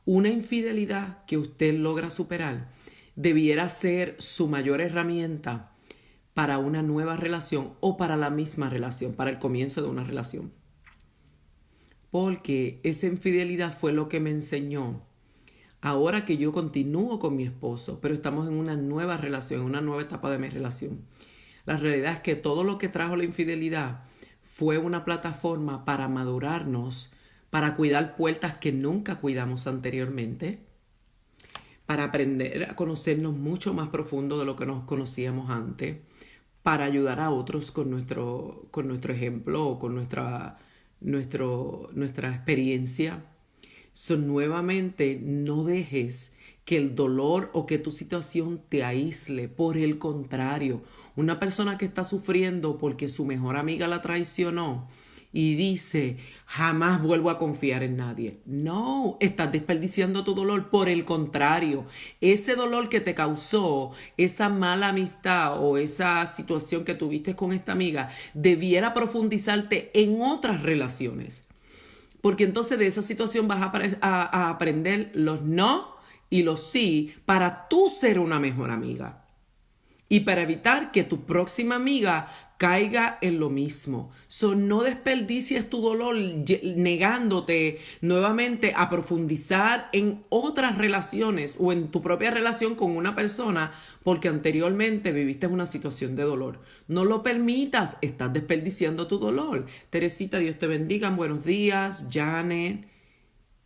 Una infidelidad que usted logra superar debiera ser su mayor herramienta para una nueva relación o para la misma relación, para el comienzo de una relación. Porque esa infidelidad fue lo que me enseñó. Ahora que yo continúo con mi esposo, pero estamos en una nueva relación, en una nueva etapa de mi relación. La realidad es que todo lo que trajo la infidelidad fue una plataforma para madurarnos, para cuidar puertas que nunca cuidamos anteriormente, para aprender a conocernos mucho más profundo de lo que nos conocíamos antes, para ayudar a otros con nuestro ejemplo o con nuestra experiencia. Nuevamente, no dejes que el dolor o que tu situación te aísle. Por el contrario, una persona que está sufriendo porque su mejor amiga la traicionó y dice, jamás vuelvo a confiar en nadie. No, estás desperdiciando tu dolor. Por el contrario, ese dolor que te causó esa mala amistad o esa situación que tuviste con esta amiga debiera profundizarte en otras relaciones. Porque entonces de esa situación vas a aprender los no y los sí para tú ser una mejor amiga. Y para evitar que tu próxima amiga caiga en lo mismo. No desperdicies tu dolor negándote nuevamente a profundizar en otras relaciones o en tu propia relación con una persona porque anteriormente viviste una situación de dolor. No lo permitas, estás desperdiciando tu dolor. Teresita, Dios te bendiga, buenos días. Janet,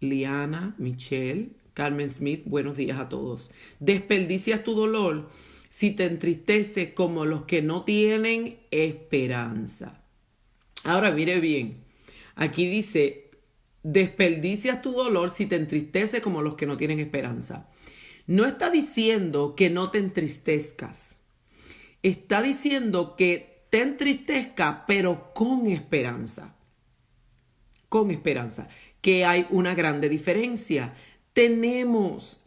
Liana, Michelle, Carmen Smith, buenos días a todos. Desperdicias tu dolor si te entristeces como los que no tienen esperanza. Ahora mire bien, aquí dice, desperdicias tu dolor si te entristeces como los que no tienen esperanza. No está diciendo que no te entristezcas. Está diciendo que te entristezca, pero con esperanza. Con esperanza. Que hay una grande diferencia. Tenemos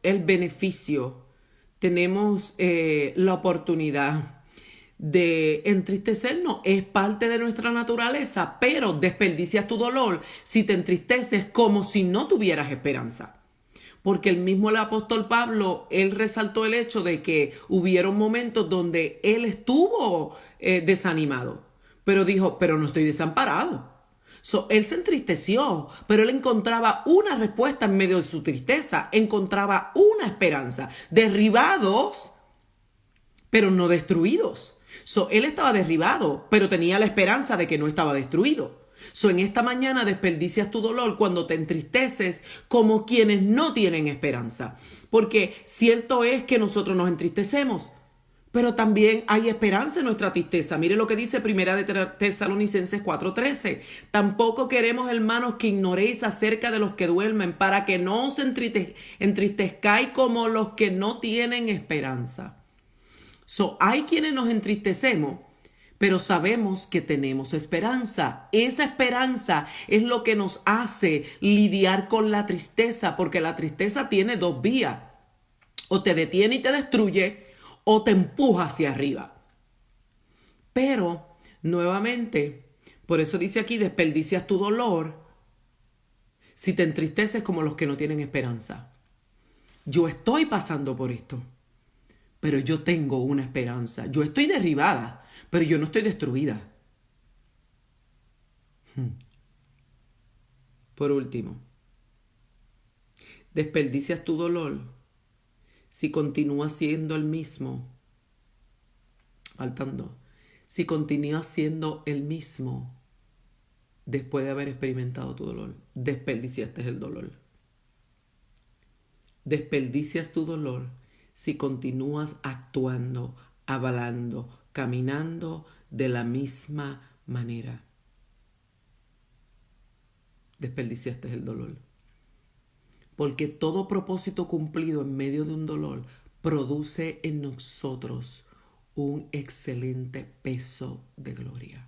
el beneficio, tenemos la oportunidad de entristecernos, es parte de nuestra naturaleza, pero desperdicias tu dolor si te entristeces como si no tuvieras esperanza. Porque el mismo el apóstol Pablo, él resaltó el hecho de que hubieron momentos donde él estuvo desanimado, pero dijo, pero no estoy desamparado. Él se entristeció, pero él encontraba una respuesta en medio de su tristeza, encontraba una esperanza, derribados, pero no destruidos. Él estaba derribado, pero tenía la esperanza de que no estaba destruido. En esta mañana desperdicias tu dolor cuando te entristeces como quienes no tienen esperanza. Porque cierto es que nosotros nos entristecemos, pero también hay esperanza en nuestra tristeza. Mire lo que dice Primera de Tesalonicenses 4:13. Tampoco queremos, hermanos, que ignoréis acerca de los que duermen, para que no os entristezcáis como los que no tienen esperanza. Hay quienes nos entristecemos, pero sabemos que tenemos esperanza. Esa esperanza es lo que nos hace lidiar con la tristeza, porque la tristeza tiene dos vías. O te detiene y te destruye, o te empuja hacia arriba. Pero, nuevamente, por eso dice aquí, desperdicias tu dolor si te entristeces como los que no tienen esperanza. Yo estoy pasando por esto, pero yo tengo una esperanza. Yo estoy derribada, pero yo no estoy destruida. Por último, desperdicias tu dolor si continúas siendo el mismo. Faltando. Si continúas siendo el mismo después de haber experimentado tu dolor, desperdiciaste el dolor. Desperdicias tu dolor si continúas actuando, hablando, caminando de la misma manera. Desperdiciaste el dolor. Porque todo propósito cumplido en medio de un dolor produce en nosotros un excelente peso de gloria.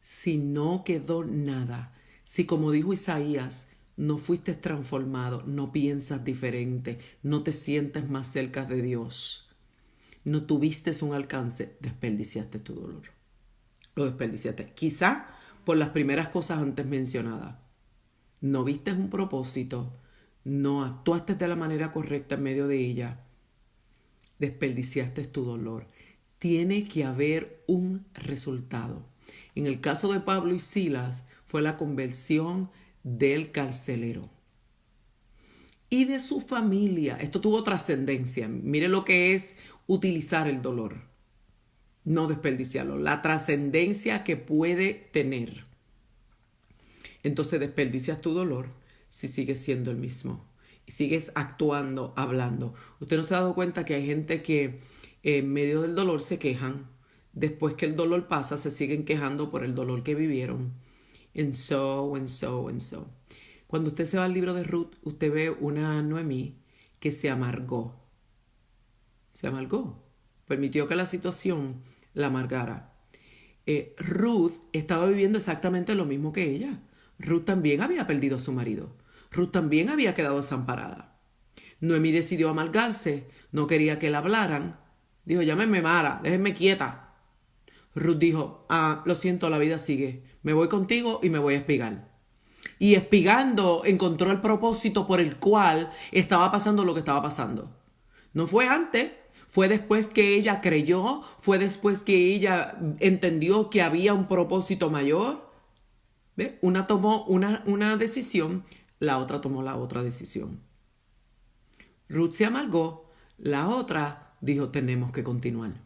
Si no quedó nada, si como dijo Isaías, no fuiste transformado, no piensas diferente, no te sientes más cerca de Dios, no tuviste un alcance, desperdiciaste tu dolor. Lo desperdiciaste. Quizá por las primeras cosas antes mencionadas. No viste un propósito, no actuaste de la manera correcta en medio de ella, desperdiciaste tu dolor. Tiene que haber un resultado. En el caso de Pablo y Silas fue la conversión del carcelero y de su familia. Esto tuvo trascendencia. Mire lo que es utilizar el dolor, no desperdiciarlo, la trascendencia que puede tener. Entonces desperdicias tu dolor si sigues siendo el mismo y sigues actuando, hablando. Usted no se ha dado cuenta que hay gente que en medio del dolor se quejan. Después que el dolor pasa, se siguen quejando por el dolor que vivieron. And so. Cuando usted se va al libro de Ruth, usted ve una Noemí que se amargó. Se amargó. Permitió que la situación la amargara. Ruth estaba viviendo exactamente lo mismo que ella. Ruth también había perdido a su marido. Ruth también había quedado desamparada. Noemí decidió amargarse. No quería que la hablaran. Dijo, llámenme Mara, déjenme quieta. Ruth dijo, lo siento, la vida sigue. Me voy contigo y me voy a espigar. Y espigando encontró el propósito por el cual estaba pasando lo que estaba pasando. No fue antes, fue después que ella creyó, fue después que ella entendió que había un propósito mayor. ¿Ve? Una tomó una decisión, la otra tomó la otra decisión. Ruth se amargó, la otra dijo, tenemos que continuar.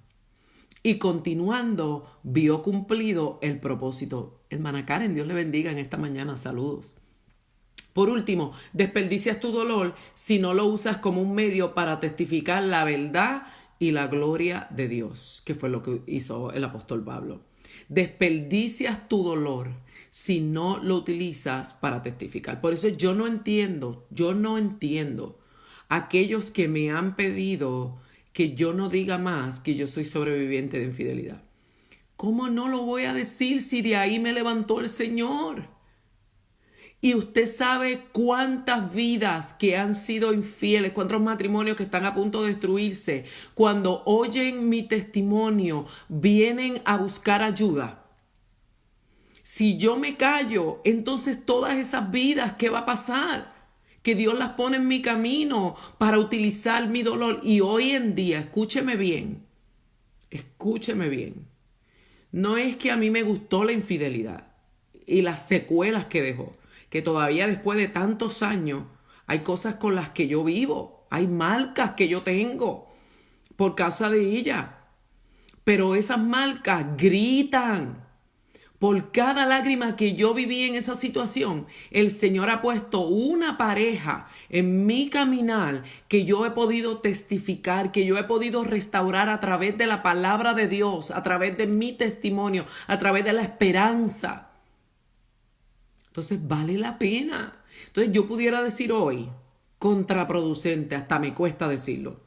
Y continuando, vio cumplido el propósito. Hermana Karen, Dios le bendiga en esta mañana. Saludos. Por último, desperdicias tu dolor si no lo usas como un medio para testificar la verdad y la gloria de Dios, que fue lo que hizo el apóstol Pablo. Desperdicias tu dolor si no lo utilizas para testificar. Por eso yo no entiendo aquellos que me han pedido que yo no diga más que yo soy sobreviviente de infidelidad. ¿Cómo no lo voy a decir si de ahí me levantó el Señor? Y usted sabe cuántas vidas que han sido infieles, cuántos matrimonios que están a punto de destruirse, cuando oyen mi testimonio, vienen a buscar ayuda. Si yo me callo, entonces todas esas vidas, ¿qué va a pasar? Que Dios las pone en mi camino para utilizar mi dolor. Y hoy en día, escúcheme bien, no es que a mí me gustó la infidelidad y las secuelas que dejó, que todavía después de tantos años hay cosas con las que yo vivo, hay marcas que yo tengo por causa de ella, pero esas marcas gritan. Por cada lágrima que yo viví en esa situación, el Señor ha puesto una pareja en mi caminar que yo he podido testificar, que yo he podido restaurar a través de la palabra de Dios, a través de mi testimonio, a través de la esperanza. Entonces vale la pena. Entonces yo pudiera decir hoy, contraproducente, hasta me cuesta decirlo: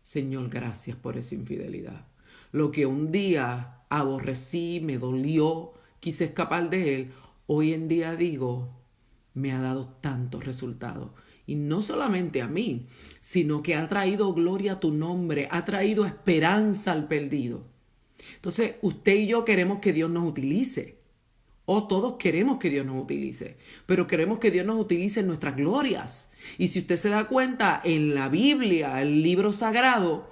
Señor, gracias por esa infidelidad. Lo que un día aborrecí, me dolió, quise escapar de él, hoy en día digo, me ha dado tantos resultados. Y no solamente a mí, sino que ha traído gloria a tu nombre, ha traído esperanza al perdido. Entonces, usted y yo queremos que Dios nos utilice. O todos queremos que Dios nos utilice, pero queremos que Dios nos utilice en nuestras glorias. Y si usted se da cuenta, en la Biblia, el libro sagrado,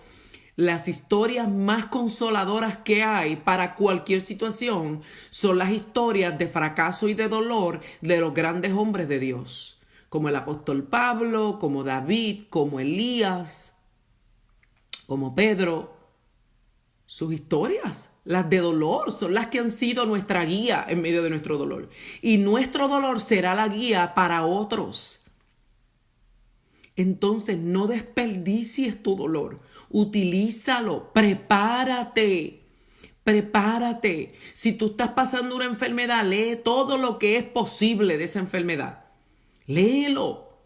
las historias más consoladoras que hay para cualquier situación son las historias de fracaso y de dolor de los grandes hombres de Dios, como el apóstol Pablo, como David, como Elías, como Pedro. Sus historias, las de dolor, son las que han sido nuestra guía en medio de nuestro dolor. Y nuestro dolor será la guía para otros. Entonces no desperdicies tu dolor. Utilízalo, prepárate. Si tú estás pasando una enfermedad, lee todo lo que es posible de esa enfermedad. Léelo.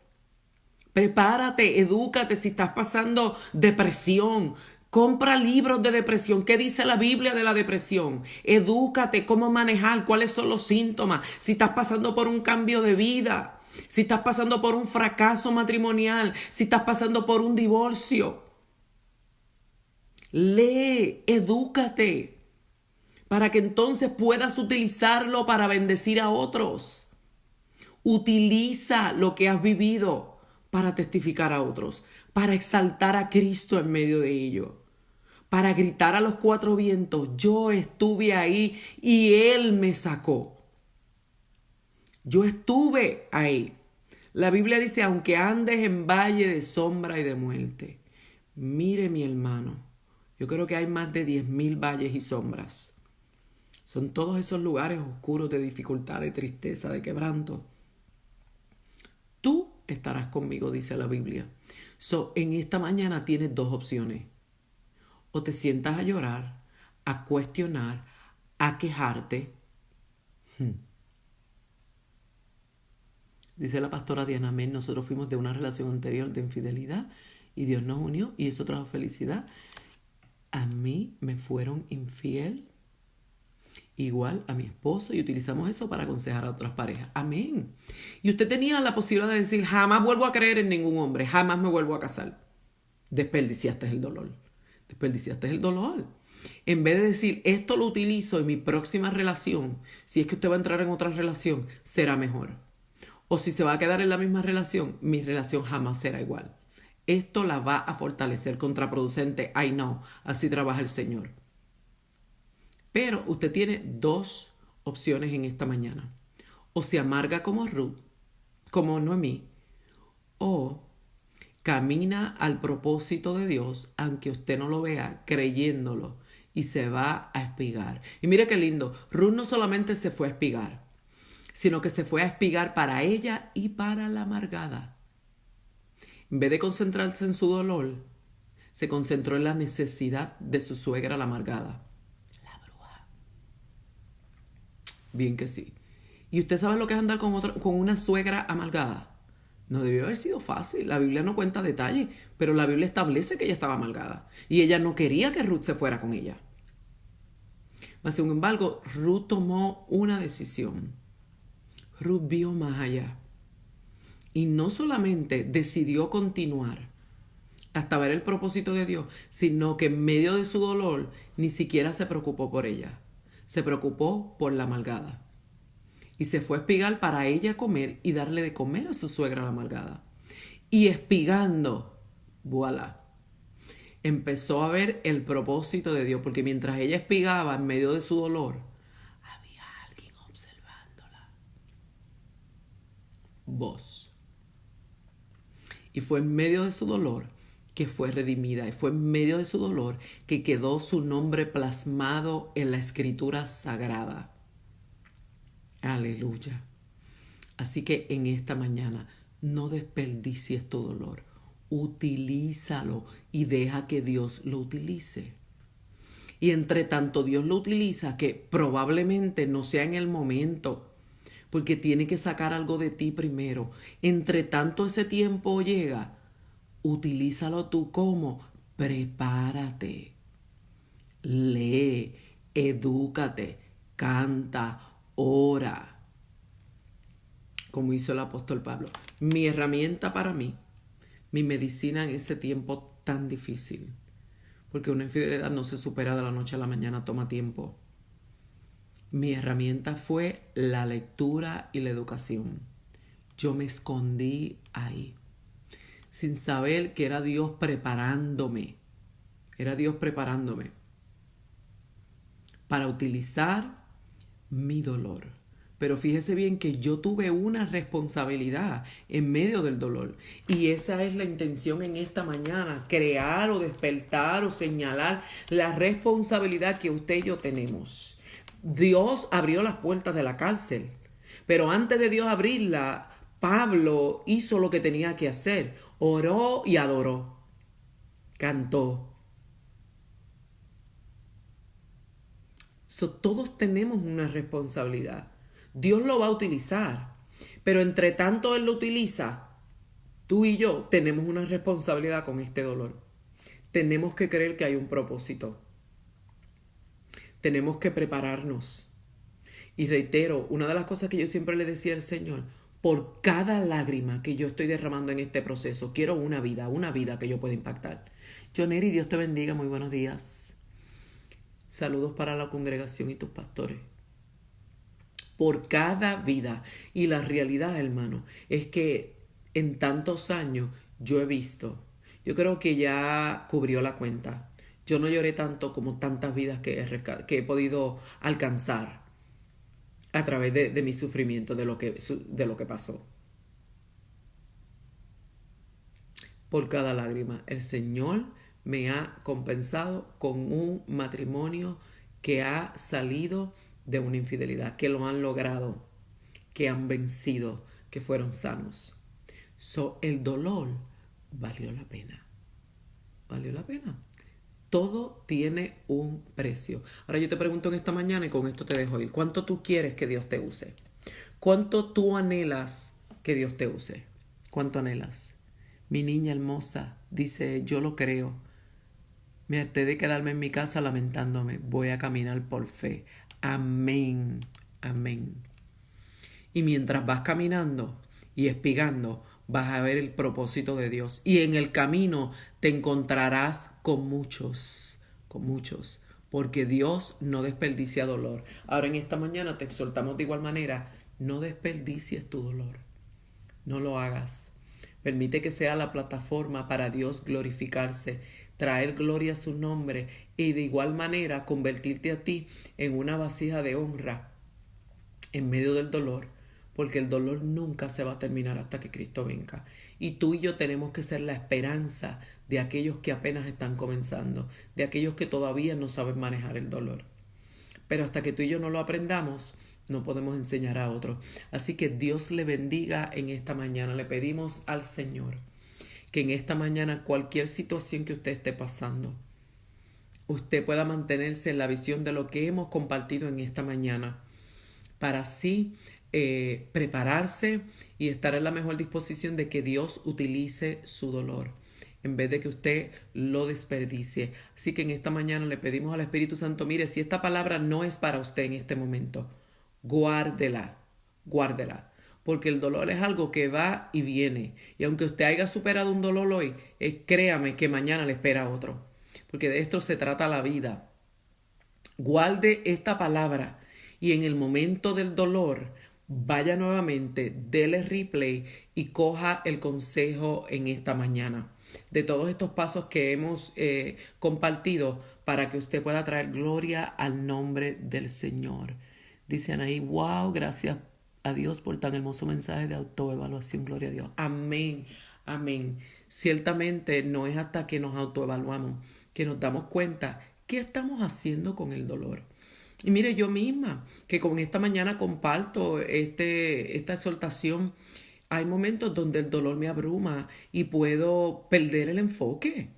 Prepárate, edúcate. Si estás pasando depresión, compra libros de depresión. ¿Qué dice la Biblia de la depresión? Edúcate cómo manejar, cuáles son los síntomas. Si estás pasando por un cambio de vida, si estás pasando por un fracaso matrimonial, si estás pasando por un divorcio. Lee, edúcate, para que entonces puedas utilizarlo para bendecir a otros. Utiliza lo que has vivido para testificar a otros, para exaltar a Cristo en medio de ello, para gritar a los cuatro vientos: yo estuve ahí y Él me sacó. Yo estuve ahí. La Biblia dice: aunque andes en valle de sombra y de muerte. Mire, mi hermano, yo creo que hay más de 10,000 valles y sombras. Son todos esos lugares oscuros de dificultad, de tristeza, de quebranto. Tú estarás conmigo, dice la Biblia. En esta mañana tienes dos opciones. O te sientas a llorar, a cuestionar, a quejarte. Dice la pastora Diana Amén, nosotros fuimos de una relación anterior de infidelidad y Dios nos unió y eso trajo felicidad. A mí me fueron infiel, igual a mi esposo, y utilizamos eso para aconsejar a otras parejas. Amén. Y usted tenía la posibilidad de decir: jamás vuelvo a creer en ningún hombre, jamás me vuelvo a casar. Desperdiciaste el dolor. En vez de decir: esto lo utilizo en mi próxima relación, si es que usted va a entrar en otra relación, será mejor. O si se va a quedar en la misma relación, mi relación jamás será igual. Esto la va a fortalecer. Contraproducente, I know, así trabaja el Señor. Pero usted tiene dos opciones en esta mañana. O se amarga como Ruth, como Noemí, o camina al propósito de Dios, aunque usted no lo vea, creyéndolo, y se va a espigar. Y mire qué lindo, Ruth no solamente se fue a espigar, sino que se fue a espigar para ella y para la amargada. En vez de concentrarse en su dolor, se concentró en la necesidad de su suegra, la amargada. La bruja. Bien que sí. ¿Y usted sabe lo que es andar con una suegra amargada? No debió haber sido fácil. La Biblia no cuenta detalles, pero la Biblia establece que ella estaba amargada. Y ella no quería que Ruth se fuera con ella. Mas, sin embargo, Ruth tomó una decisión. Ruth vio más allá. Y no solamente decidió continuar hasta ver el propósito de Dios, sino que en medio de su dolor ni siquiera se preocupó por ella. Se preocupó por la malgada. Y se fue a espigar para ella comer y darle de comer a su suegra la malgada. Y espigando, voilà, empezó a ver el propósito de Dios, porque mientras ella espigaba en medio de su dolor, había alguien observándola. Vos. Y fue en medio de su dolor que fue redimida, y fue en medio de su dolor que quedó su nombre plasmado en la escritura sagrada. Aleluya. Así que en esta mañana no desperdicies tu dolor. Utilízalo y deja que Dios lo utilice. Y entre tanto Dios lo utiliza, que probablemente no sea en el momento, porque tiene que sacar algo de ti primero. Entre tanto ese tiempo llega, utilízalo tú como prepárate, lee, edúcate, canta, ora, como hizo el apóstol Pablo. Mi herramienta para mí, mi medicina en ese tiempo tan difícil, porque una infidelidad no se supera de la noche a la mañana, toma tiempo. Mi herramienta fue la lectura y la educación. Yo me escondí ahí, sin saber que era Dios preparándome. Era Dios preparándome para utilizar mi dolor. Pero fíjese bien que yo tuve una responsabilidad en medio del dolor. Y esa es la intención en esta mañana, crear o despertar o señalar la responsabilidad que usted y yo tenemos. Dios abrió las puertas de la cárcel, pero antes de Dios abrirla, Pablo hizo lo que tenía que hacer. Oró y adoró. Cantó. Todos tenemos una responsabilidad. Dios lo va a utilizar, pero entre tanto Él lo utiliza, tú y yo tenemos una responsabilidad con este dolor. Tenemos que creer que hay un propósito. Tenemos que prepararnos. Y reitero, una de las cosas que yo siempre le decía al Señor, por cada lágrima que yo estoy derramando en este proceso, quiero una vida que yo pueda impactar. Joneri, Dios te bendiga, muy buenos días. Saludos para la congregación y tus pastores. Por cada vida. Y la realidad, hermano, es que en tantos años yo he visto, yo creo que ya cubrió la cuenta. Yo no lloré tanto como tantas vidas que he podido alcanzar a través de mi sufrimiento, de lo que pasó. Por cada lágrima, el Señor me ha compensado con un matrimonio que ha salido de una infidelidad, que lo han logrado, que han vencido, que fueron sanos. El dolor valió la pena. Valió la pena. Todo tiene un precio. Ahora yo te pregunto en esta mañana y con esto te dejo ir. ¿Cuánto tú quieres que Dios te use? ¿Cuánto tú anhelas que Dios te use? ¿Cuánto anhelas? Mi niña hermosa dice, yo lo creo. Me harté de quedarme en mi casa lamentándome. Voy a caminar por fe. Amén. Amén. Y mientras vas caminando y espigando, vas a ver el propósito de Dios. Y en el camino te encontrarás con muchos, porque Dios no desperdicia dolor. Ahora en esta mañana te exhortamos de igual manera, no desperdicies tu dolor. No lo hagas. Permite que sea la plataforma para Dios glorificarse, traer gloria a su nombre y de igual manera convertirte a ti en una vasija de honra en medio del dolor, porque el dolor nunca se va a terminar hasta que Cristo venga. Y tú y yo tenemos que ser la esperanza de aquellos que apenas están comenzando, de aquellos que todavía no saben manejar el dolor. Pero hasta que tú y yo no lo aprendamos, no podemos enseñar a otros. Así que Dios le bendiga en esta mañana. Le pedimos al Señor que en esta mañana cualquier situación que usted esté pasando, usted pueda mantenerse en la visión de lo que hemos compartido en esta mañana, para así prepararse y estar en la mejor disposición de que Dios utilice su dolor, en vez de que usted lo desperdicie. Así que en esta mañana le pedimos al Espíritu Santo, mire, si esta palabra no es para usted en este momento, guárdela, guárdela. Porque el dolor es algo que va y viene. Y aunque usted haya superado un dolor hoy, créame que mañana le espera otro. Porque de esto se trata la vida. Guarde esta palabra y en el momento del dolor vaya nuevamente, dele replay y coja el consejo en esta mañana de todos estos pasos que hemos compartido para que usted pueda traer gloria al nombre del Señor. Dicen ahí, wow, gracias a Dios por tan hermoso mensaje de autoevaluación, gloria a Dios. Amén, amén. Ciertamente no es hasta que nos autoevaluamos que nos damos cuenta qué estamos haciendo con el dolor. Y mire, yo misma, que con esta mañana comparto esta exhortación, hay momentos donde el dolor me abruma y puedo perder el enfoque.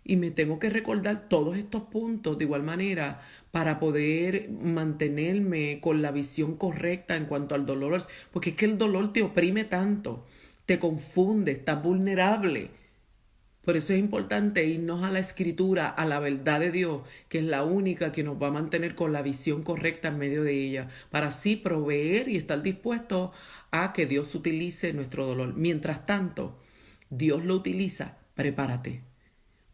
Y me tengo que recordar todos estos puntos de igual manera para poder mantenerme con la visión correcta en cuanto al dolor. Porque es que el dolor te oprime tanto, te confunde, estás vulnerable. Por eso es importante irnos a la escritura, a la verdad de Dios, que es la única que nos va a mantener con la visión correcta en medio de ella, para así proveer y estar dispuestos a que Dios utilice nuestro dolor. Mientras tanto, Dios lo utiliza, prepárate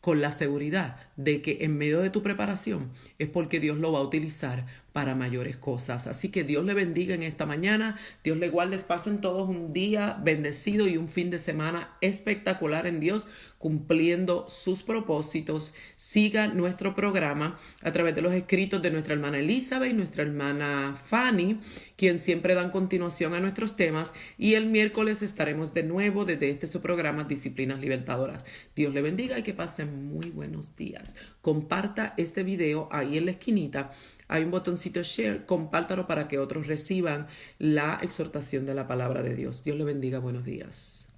con la seguridad de que en medio de tu preparación es porque Dios lo va a utilizar para mayores cosas. Así que Dios le bendiga en esta mañana, Dios le guarde, pasen todos un día bendecido y un fin de semana espectacular en Dios, cumpliendo sus propósitos. Siga nuestro programa a través de los escritos de nuestra hermana Elizabeth y nuestra hermana Fanny, quien siempre dan continuación a nuestros temas, y el miércoles estaremos de nuevo desde su programa Disciplinas Libertadoras. Dios le bendiga y que pasen muy buenos días. Comparta este video ahí en la esquinita. Hay un botoncito share, compártalo para que otros reciban la exhortación de la palabra de Dios. Dios le bendiga, buenos días.